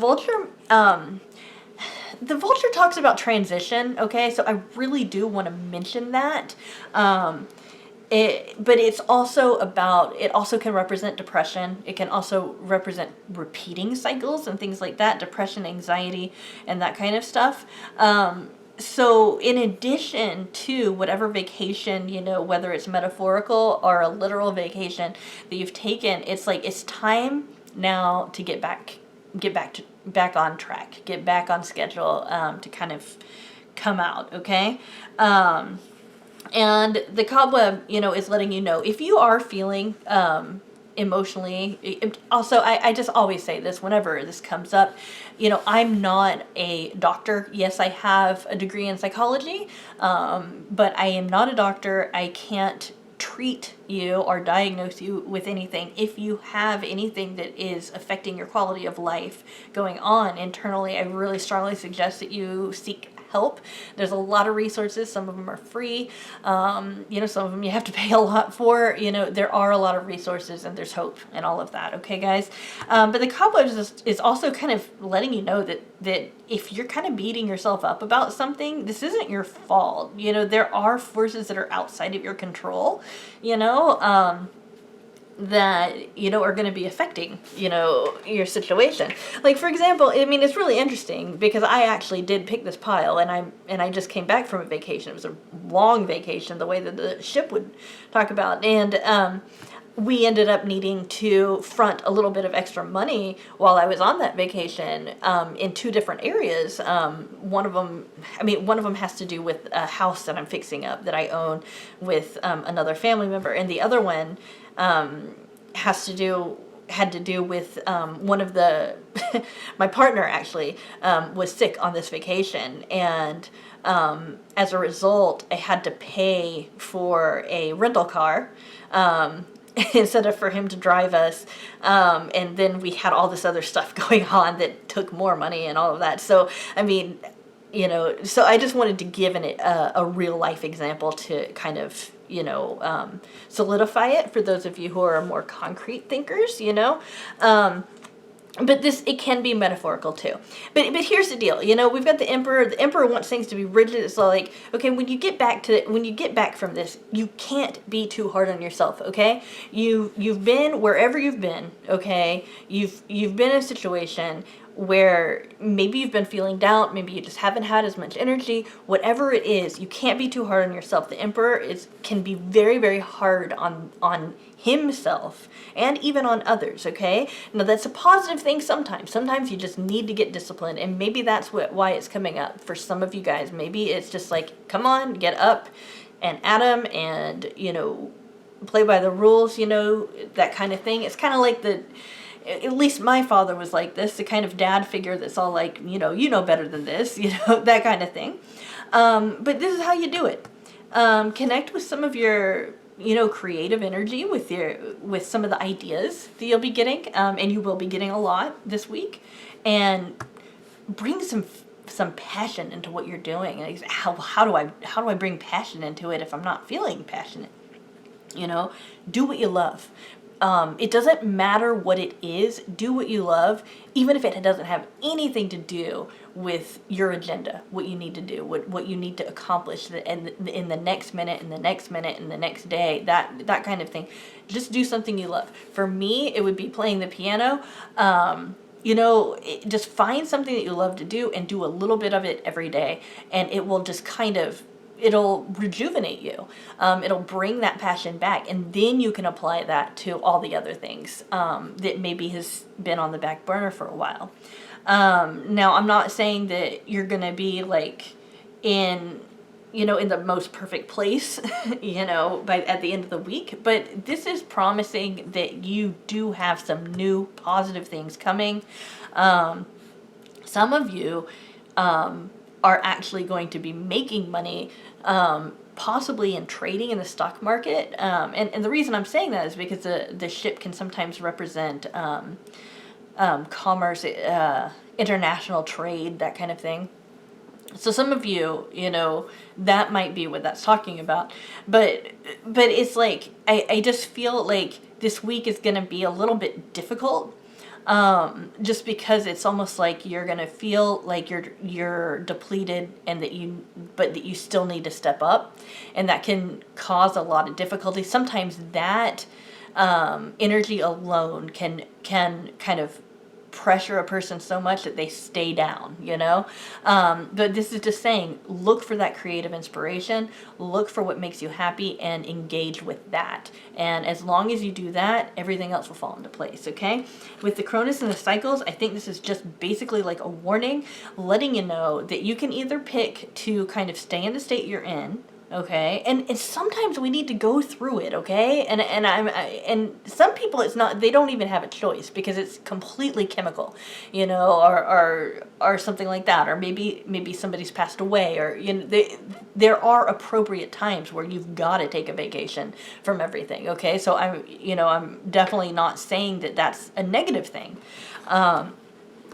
vulture talks about transition. Okay. So I really do want to mention that. But it's also it also can represent depression. It can also represent repeating cycles and things like that, depression, anxiety, and that kind of stuff. So in addition to whatever vacation, whether it's metaphorical or a literal vacation that you've taken, it's like, it's time now to get back on track, get back on schedule, to kind of come out. Okay. And the cobweb, is letting you know, if you are feeling, emotionally. Also, I just always say this whenever this comes up. I'm not a doctor. Yes, I have a degree in psychology, but I am not a doctor. I can't treat you or diagnose you with anything. If you have anything that is affecting your quality of life going on internally, I really strongly suggest that you seek help. There's a lot of resources. Some of them are free. Some of them you have to pay a lot for. There are a lot of resources, and there's hope and all of that. Okay, guys? But the cobwebs is also kind of letting you know that if you're kind of beating yourself up about something, this isn't your fault. There are forces that are outside of your control, that are going to be affecting your situation. Like, for example, I mean, it's really interesting because I actually did pick this pile, and I just came back from a vacation. It was a long vacation, the way that the ship would talk about, and we ended up needing to front a little bit of extra money while I was on that vacation, in two different areas. One of them has to do with a house that I'm fixing up that I own with another family member, and the other one had to do with one of the my partner actually was sick on this vacation, and as a result I had to pay for a rental car instead of for him to drive us, and then we had all this other stuff going on that took more money and all of that. So I mean, so I just wanted to give a real life example to kind of solidify it for those of you who are more concrete thinkers. But it can be metaphorical too. But here's the deal. We've got the emperor. The emperor wants things to be rigid. It's like, okay, when you get back from this, you can't be too hard on yourself. Okay, you've been wherever you've been. Okay, you've been in a situation where maybe you've been feeling doubt, maybe you just haven't had as much energy. Whatever it is, you can't be too hard on yourself. The emperor can be very, very hard on himself and even on others. Okay, now that's a positive thing. Sometimes you just need to get disciplined, and maybe that's why it's coming up for some of you guys. Maybe it's just like, come on, get up and at 'em, and play by the rules, that kind of thing. It's kind of like at least my father was like this, the kind of dad figure that's all like, you know better than this, that kind of thing. But this is how you do it. Connect with some of your, creative energy with some of the ideas that you'll be getting, and you will be getting a lot this week, and bring some passion into what you're doing. Like, how do I bring passion into it if I'm not feeling passionate? Do what you love. It doesn't matter what it is. Do what you love, even if it doesn't have anything to do with your agenda, what you need to do, what you need to accomplish in the next minute, in the next minute, in the next day, that kind of thing. Just do something you love. For me, it would be playing the piano. Just find something that you love to do and do a little bit of it every day, and it will just it'll rejuvenate you. It'll bring that passion back, and then you can apply that to all the other things that maybe has been on the back burner for a while. Now, I'm not saying that you're going to be like in the most perfect place, at the end of the week, but this is promising that you do have some new positive things coming. Some of you are actually going to be making money, possibly in trading in the stock market. And the reason I'm saying that is because the ship can sometimes represent commerce, international trade, that kind of thing. So some of you, that might be what that's talking about. But it's like, I just feel like this week is going to be a little bit difficult. Just because it's almost like you're gonna feel like you're depleted, and that you still need to step up, and that can cause a lot of difficulty. Sometimes that energy alone can kind of pressure a person so much that they stay down, but this is just saying, look for that creative inspiration, look for what makes you happy, and engage with that. And as long as you do that, everything else will fall into place. Okay, with the Cronus and the cycles, I think this is just basically like a warning, letting you know that you can either pick to kind of stay in the state you're in, Okay, and sometimes we need to go through it, okay, and some people, it's not, they don't even have a choice because it's completely chemical, you know, or something like that, or maybe somebody's passed away, or you know, there are appropriate times where you've got to take a vacation from everything, okay. So I'm definitely not saying that that's a negative thing.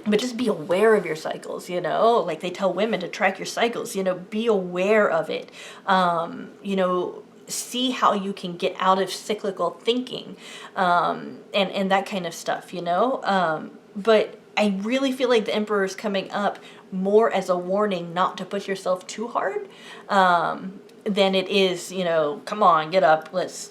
But just be aware of your cycles, you know, like they tell women to track your cycles, you know, be aware of it. You know, see how you can get out of cyclical thinking, and that kind of stuff, you know. But I really feel like the Emperor is coming up more as a warning not to push yourself too hard, than it is, you know, come on, get up, let's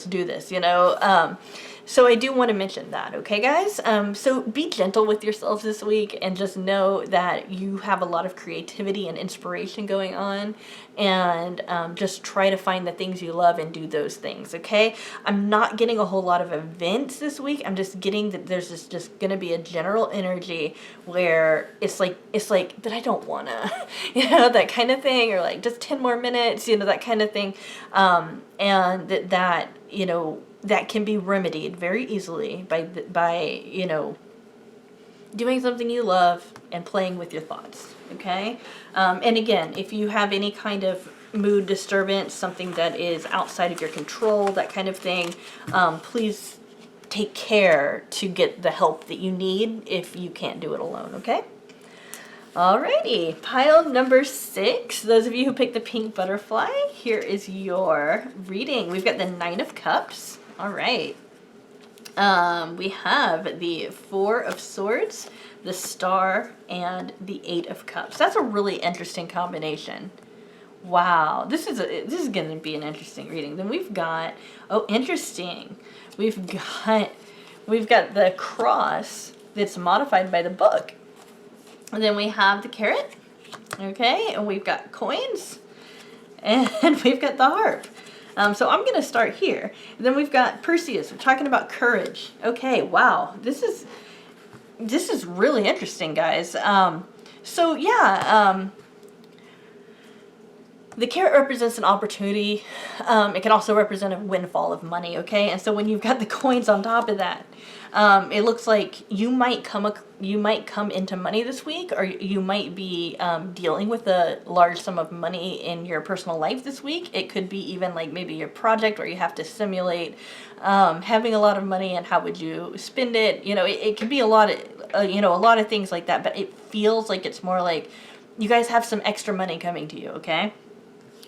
do this, you know. So I do want to mention that, okay, guys? So be gentle with yourselves this week and just know that you have a lot of creativity and inspiration going on, and just try to find the things you love and do those things, okay? I'm not getting a whole lot of events this week. I'm just getting that there's just going to be a general energy where it's like that I don't want to, you know, that kind of thing, or like just 10 more minutes, you know, that kind of thing. And that, you know, that can be remedied very easily by you know, doing something you love and playing with your thoughts, okay? And again, if you have any kind of mood disturbance, something that is outside of your control, that kind of thing, please take care to get the help that you need if you can't do it alone, okay? Alrighty, pile number 6. Those of you who picked the pink butterfly, here is your reading. We've got the 9 of Cups. All right. We have the 4 of Swords, the Star, and the 8 of Cups. That's a really interesting combination. Wow, this is going to be an interesting reading. Then we've got, oh, interesting. We've got the cross that's modified by the book. And then we have the carrot. Okay, and we've got coins, and we've got the harp. So I'm going to start here. And then we've got Perseus. We're talking about courage. Okay, wow. This is really interesting, guys. So yeah, the carrot represents an opportunity. It can also represent a windfall of money, okay? And so when you've got the coins on top of that, it looks like you might come into money this week, or you might be dealing with a large sum of money in your personal life this week. It could be even like maybe your project where you have to simulate having a lot of money and how would you spend it. You know, it could be a lot of you know, a lot of things like that. But it feels like it's more like you guys have some extra money coming to you, okay?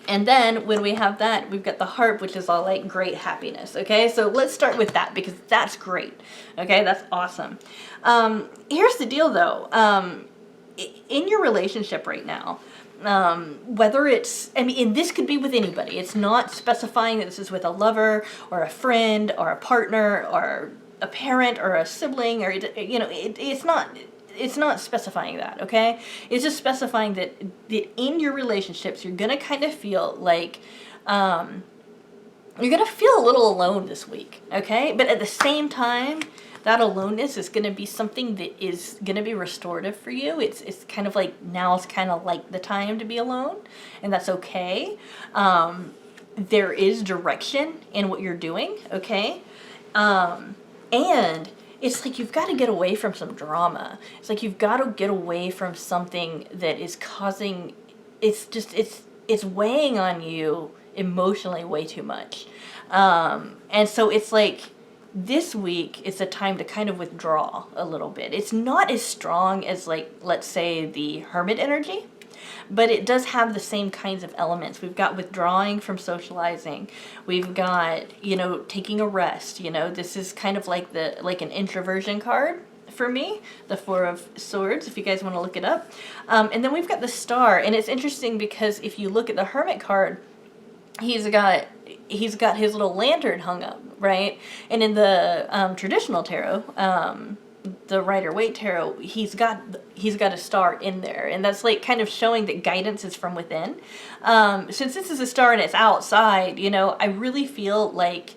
And then when we have that, we've got the harp, which is all like great happiness. Okay, so let's start with that because that's great. Okay, that's awesome. Here's the deal though. In your relationship right now, whether it's, I mean, and this could be with anybody. It's not specifying that this is with a lover or a friend or a partner or a parent or a sibling, or, you know, it's not specifying that, okay? It's just specifying that in your relationships, you're going to kind of feel like, you're going to feel a little alone this week, okay? But at the same time, that aloneness is going to be something that is going to be restorative for you. It's kind of like, now's kind of like the time to be alone, and that's okay. There is direction in what you're doing, okay? And it's like you've got to get away from some drama. It's like you've got to get away from something that is causing, it's weighing on you emotionally way too much. And so it's like this week it's a time to kind of withdraw a little bit. It's not as strong as, like, let's say the Hermit energy, but it does have the same kinds of elements. We've got withdrawing from socializing. We've got, you know, taking a rest. You know, this is kind of like an introversion card for me, the 4 of Swords, if you guys want to look it up. And then we've got the Star, and it's interesting because if you look at the Hermit card, he's got his little lantern hung up, right? And in the traditional tarot, the Rider-Waite tarot, he's got a star in there, and that's like kind of showing that guidance is from within. Since this is a star and it's outside, you know, I really feel like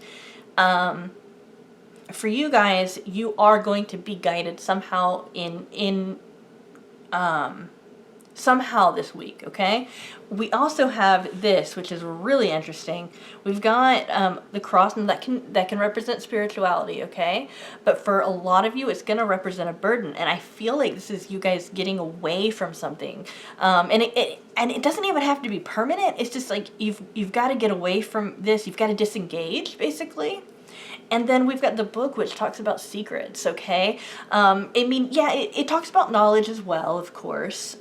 for you guys, you are going to be guided somehow in somehow this week, okay? We also have this, which is really interesting. We've got the cross, and that can represent spirituality, okay? But for a lot of you, it's going to represent a burden, and I feel like this is you guys getting away from something, and it doesn't even have to be permanent. It's just like you've got to get away from this. You've got to disengage, basically. And then we've got the book, which talks about secrets, okay? I mean, yeah, it talks about knowledge as well, of course.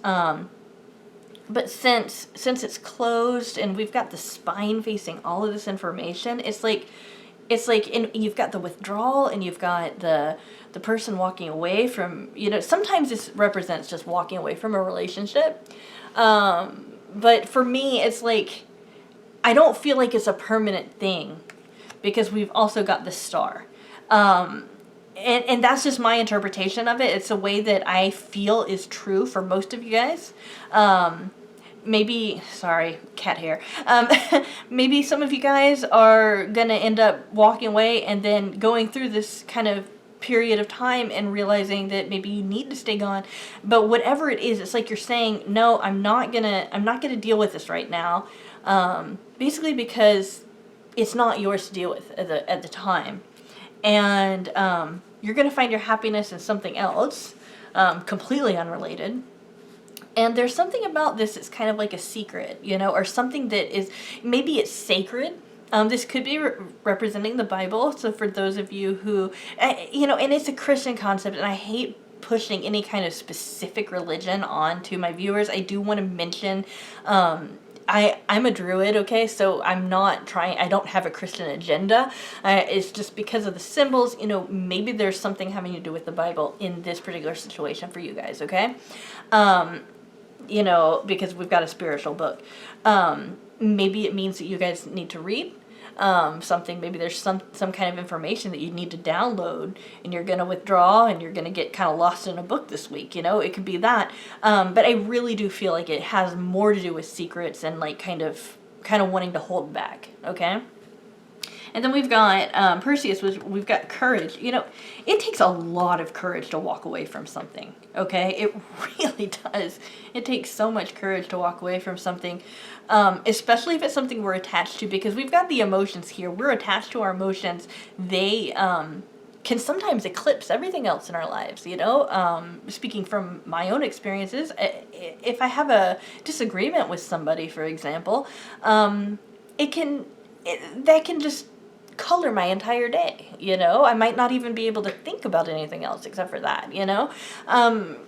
But since it's closed and we've got the spine facing all of this information, it's like you've got the withdrawal and you've got the person walking away from, sometimes this represents just walking away from a relationship. But for me, it's like, I don't feel like it's a permanent thing, because we've also got the star. And that's just my interpretation of it. It's a way that I feel is true for most of you guys. Maybe, sorry, cat hair. Maybe some of you guys are going to end up walking away and then going through this kind of period of time and realizing that maybe you need to stay gone. But whatever it is, it's like you're saying, no, I'm not gonna deal with this right now. Basically because it's not yours to deal with at the time. And you're going to find your happiness in something else, completely unrelated. And there's something about this that's kind of like a secret, or something that is, maybe it's sacred. This could be representing the Bible. So for those of you who, and it's a Christian concept, and I hate pushing any kind of specific religion on to my viewers. I do want to mention, I'm a Druid, okay, so I don't have a Christian agenda. It's just because of the symbols, maybe there's something having to do with the Bible in this particular situation for you guys, okay? Because we've got a spiritual book. Maybe it means that you guys need to read something. Maybe there's some kind of information that you need to download, and you're going to withdraw, and you're going to get kind of lost in a book this week. It could be that. But I really do feel like it has more to do with secrets and like kind of wanting to hold back. Okay. And then we've got Perseus, which we've got courage. It takes a lot of courage to walk away from something, okay? It really does. It takes so much courage to walk away from something, especially if it's something we're attached to, because we've got the emotions here. We're attached to our emotions. They can sometimes eclipse everything else in our lives, Speaking from my own experiences, if I have a disagreement with somebody, for example, that can just color my entire day, I might not even be able to think about anything else except for that,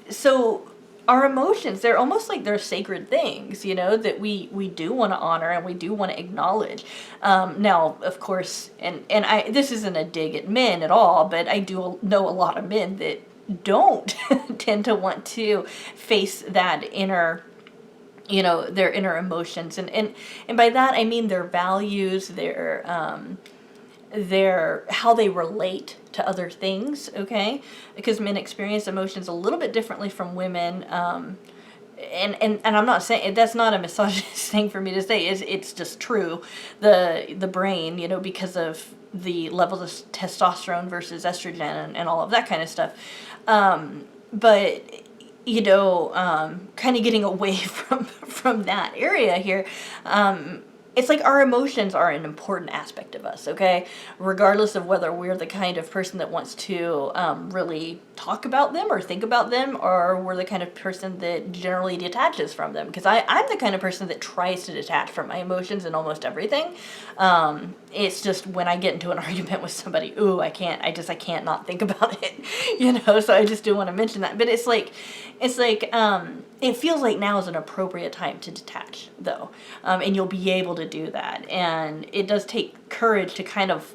so our emotions, they're almost like they're sacred things, that we do want to honor and we do want to acknowledge. Now, of course, and this isn't a dig at men at all, but I do know a lot of men that don't tend to want to face that inner, their inner emotions. And by that, I mean their values, their how they relate to other things, okay? Because men experience emotions a little bit differently from women. And I'm not saying, that's not a misogynist thing for me to say, it's just true. The brain, because of the levels of testosterone versus estrogen and all of that kind of stuff. But kind of getting away from that area here, it's like our emotions are an important aspect of us, okay? Regardless of whether we're the kind of person that wants to really talk about them or think about them, or we're the kind of person that generally detaches from them. Because I'm the kind of person that tries to detach from my emotions in almost everything. It's just when I get into an argument with somebody, I can't not think about it, so I just do want to mention that. But it's like, it feels like now is an appropriate time to detach, though, and you'll be able to do that. And it does take courage to kind of,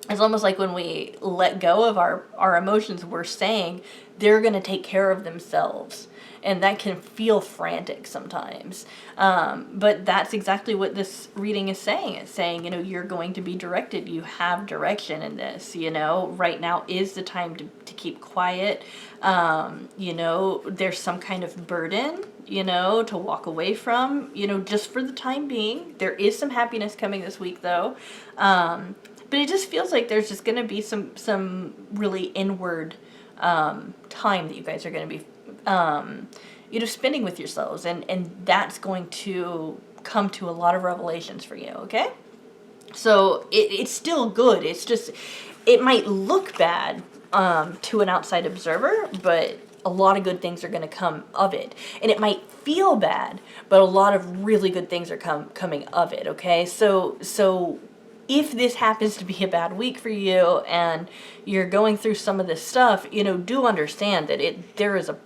it's almost like when we let go of our emotions, we're saying they're going to take care of themselves. And that can feel frantic sometimes. But that's exactly what this reading is saying. It's saying, you're going to be directed. You have direction in this, Right now is the time to keep quiet. There's some kind of burden, to walk away from, just for the time being. There is some happiness coming this week, though. But it just feels like there's just going to be some really inward time that you guys are going to be spending with yourselves, and that's going to come to a lot of revelations for you, okay? So it's still good. It's just, it might look bad to an outside observer, but a lot of good things are going to come of it. And it might feel bad, but a lot of really good things are coming of it, okay? So if this happens to be a bad week for you and you're going through some of this stuff, do understand that there is a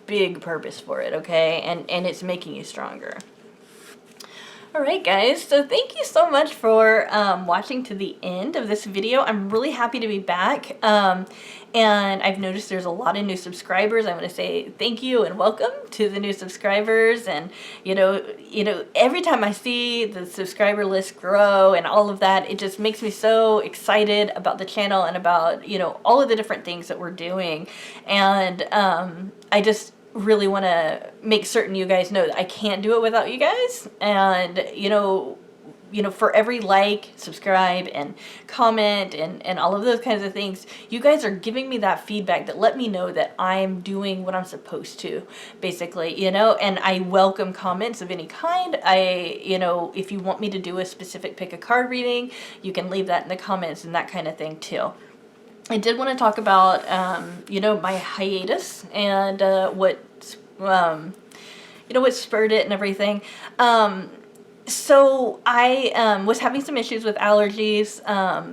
big purpose for it, okay? And it's making you stronger. Alright guys, so thank you so much for watching to the end of this video. I'm really happy to be back, and I've noticed there's a lot of new subscribers. I want to say thank you and welcome to the new subscribers, and every time I see the subscriber list grow and all of that, it just makes me so excited about the channel and about all of the different things that we're doing, and I just really want to make certain you guys know that I can't do it without you guys. And for every like, subscribe, and comment, and all of those kinds of things, you guys are giving me that feedback that let me know that I'm doing what I'm supposed to, basically, and I welcome comments of any kind. If you want me to do a specific pick a card reading, you can leave that in the comments and that kind of thing too. I did want to talk about, my hiatus and what spurred it and everything. So I was having some issues with allergies.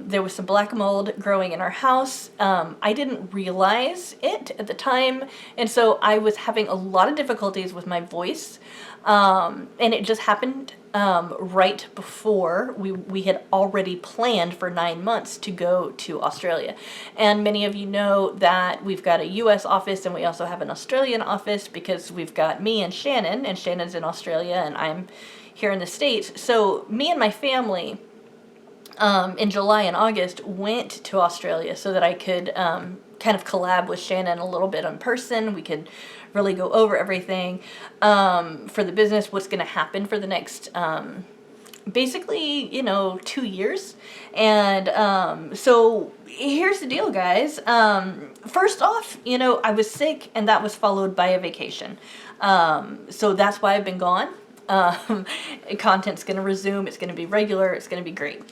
There was some black mold growing in our house. I didn't realize it at the time, and so I was having a lot of difficulties with my voice. And it just happened right before we had already planned for 9 months to go to Australia. And many of you know that we've got a US office and we also have an Australian office, because we've got me and Shannon's in Australia and I'm here in the States. So me and my family in July and August went to Australia so that I could kind of collab with Shannon a little bit in person. We could really go over everything for the business, what's going to happen for the next basically 2 years. And so here's the deal, guys. First off, I was sick, and that was followed by a vacation. So that's why I've been gone. Content's going to resume. It's going to be regular. It's going to be great.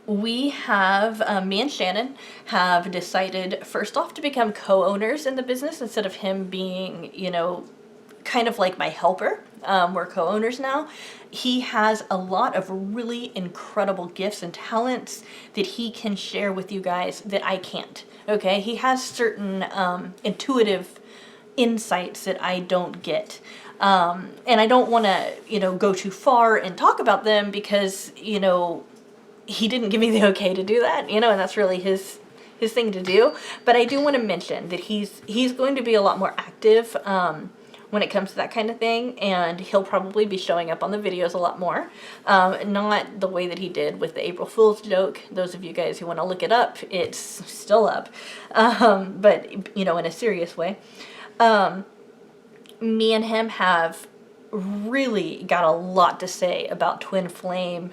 We have, me and Shannon have decided, first off, to become co-owners in the business instead of him being, kind of like my helper. We're co-owners now. He has a lot of really incredible gifts and talents that he can share with you guys that I can't. Okay? He has certain intuitive insights that I don't get. And I don't want to, go too far and talk about them because, he didn't give me the okay to do that, and that's really his thing to do. But I do want to mention that he's going to be a lot more active when it comes to that kind of thing, and he'll probably be showing up on the videos a lot more. Not the way that he did with the April Fool's joke. Those of you guys who want to look it up, it's still up, but in a serious way. Me and him have really got a lot to say about twin flame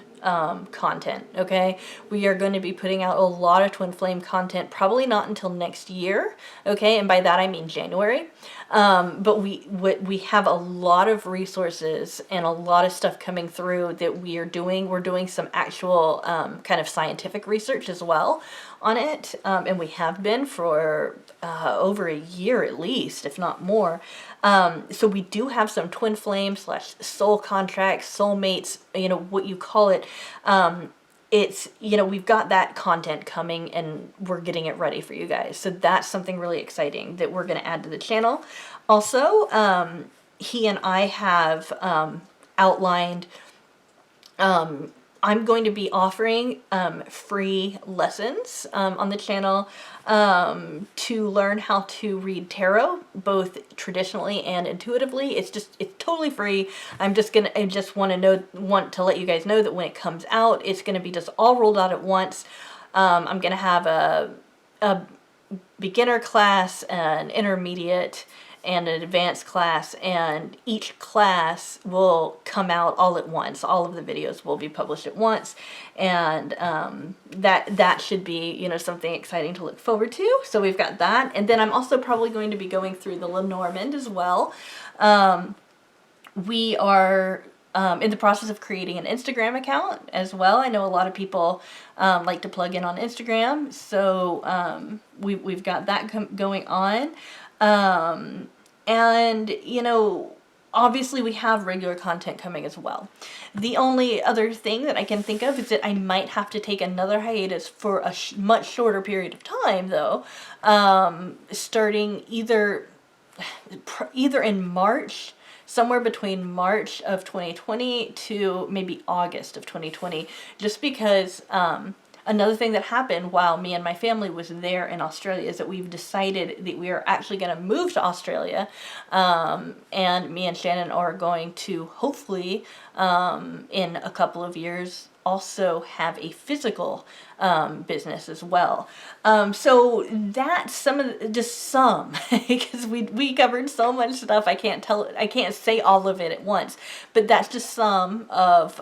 content. Okay, we are going to be putting out a lot of twin flame content, probably not until next year. Okay, and by that I mean January. But we have a lot of resources and a lot of stuff coming through that we are doing. We're doing some actual kind of scientific research as well on it, and we have been for over a year at least, if not more. So we do have some twin flame / soul contracts, soulmates, what you call it. It's, we've got that content coming and we're getting it ready for you guys. So that's something really exciting that we're going to add to the channel. Also, he and I have outlined, I'm going to be offering free lessons on the channel to learn how to read tarot, both traditionally and intuitively. It's totally free. I just want to let you guys know that when it comes out, it's going to be just all rolled out at once. I'm going to have a beginner class, an intermediate, and an advanced class, and each class will come out all at once. All of the videos will be published at once, and that should be, you know, something exciting to look forward to. So we've got that, and then I'm also probably going to be going through the Lenormand as well. We are in the process of creating an Instagram account as well. I know a lot of people like to plug in on Instagram, so we've got that going on. And, you know, obviously we have regular content coming as well. The only other thing that I can think of is that I might have to take another hiatus for a much shorter period of time, though, starting either in March, somewhere between March of 2020 to maybe August of 2020, just because another thing that happened while me and my family was there in Australia is that we've decided that we are actually going to move to Australia, and me and Shannon are going to hopefully in a couple of years also have a physical business as well. So that's some because we covered so much stuff. I can't say all of it at once, but that's just some of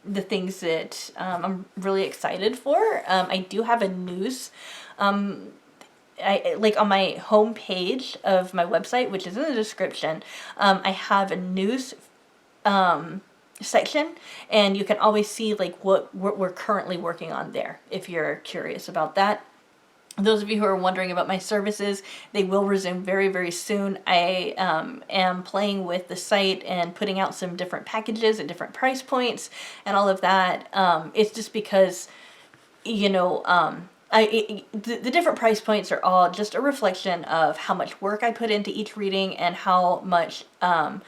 the things that I'm really excited for. I do have a news, like on my home page of my website, which is in the description. I have a news section, and you can always see like what we're currently working on there if you're curious about that. Those of you who are wondering about my services, they will resume very, very soon. I am playing with the site and putting out some different packages at different price points and all of that. It's just because, you know, the different price points are all just a reflection of how much work I put into each reading and how much time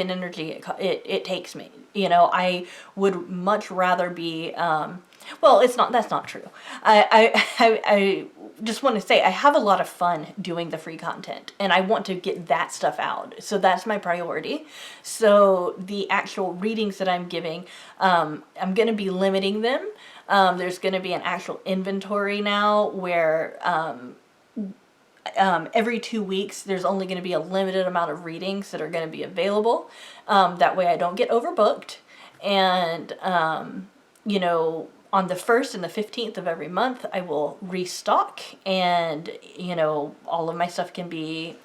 and energy it takes me. You know, I would much rather be, well, that's not true. I just want to say I have a lot of fun doing the free content, and I want to get that stuff out. So that's my priority. So the actual readings that I'm giving, I'm going to be limiting them. There's going to be an actual inventory now where every 2 weeks there's only going to be a limited amount of readings that are going to be available. That way I don't get overbooked. And, you know, on the 1st and the 15th of every month, I will restock, and, you know, all of my stuff can be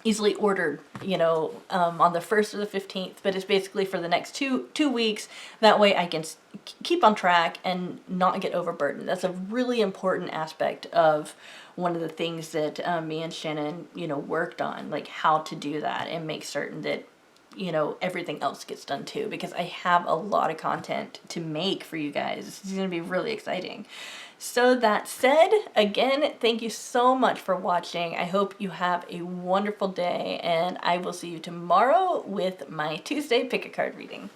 easily ordered, you know, on the 1st or the 15th, but it's basically for the next two weeks. That way I can keep on track and not get overburdened. That's a really important aspect of one of the things that me and Shannon, you know, worked on, like how to do that and make certain that, you know, everything else gets done too, because I have a lot of content to make for you guys. This is going to be really exciting. So that said, again, thank you so much for watching. I hope you have a wonderful day, and I will see you tomorrow with my Tuesday pick a card reading.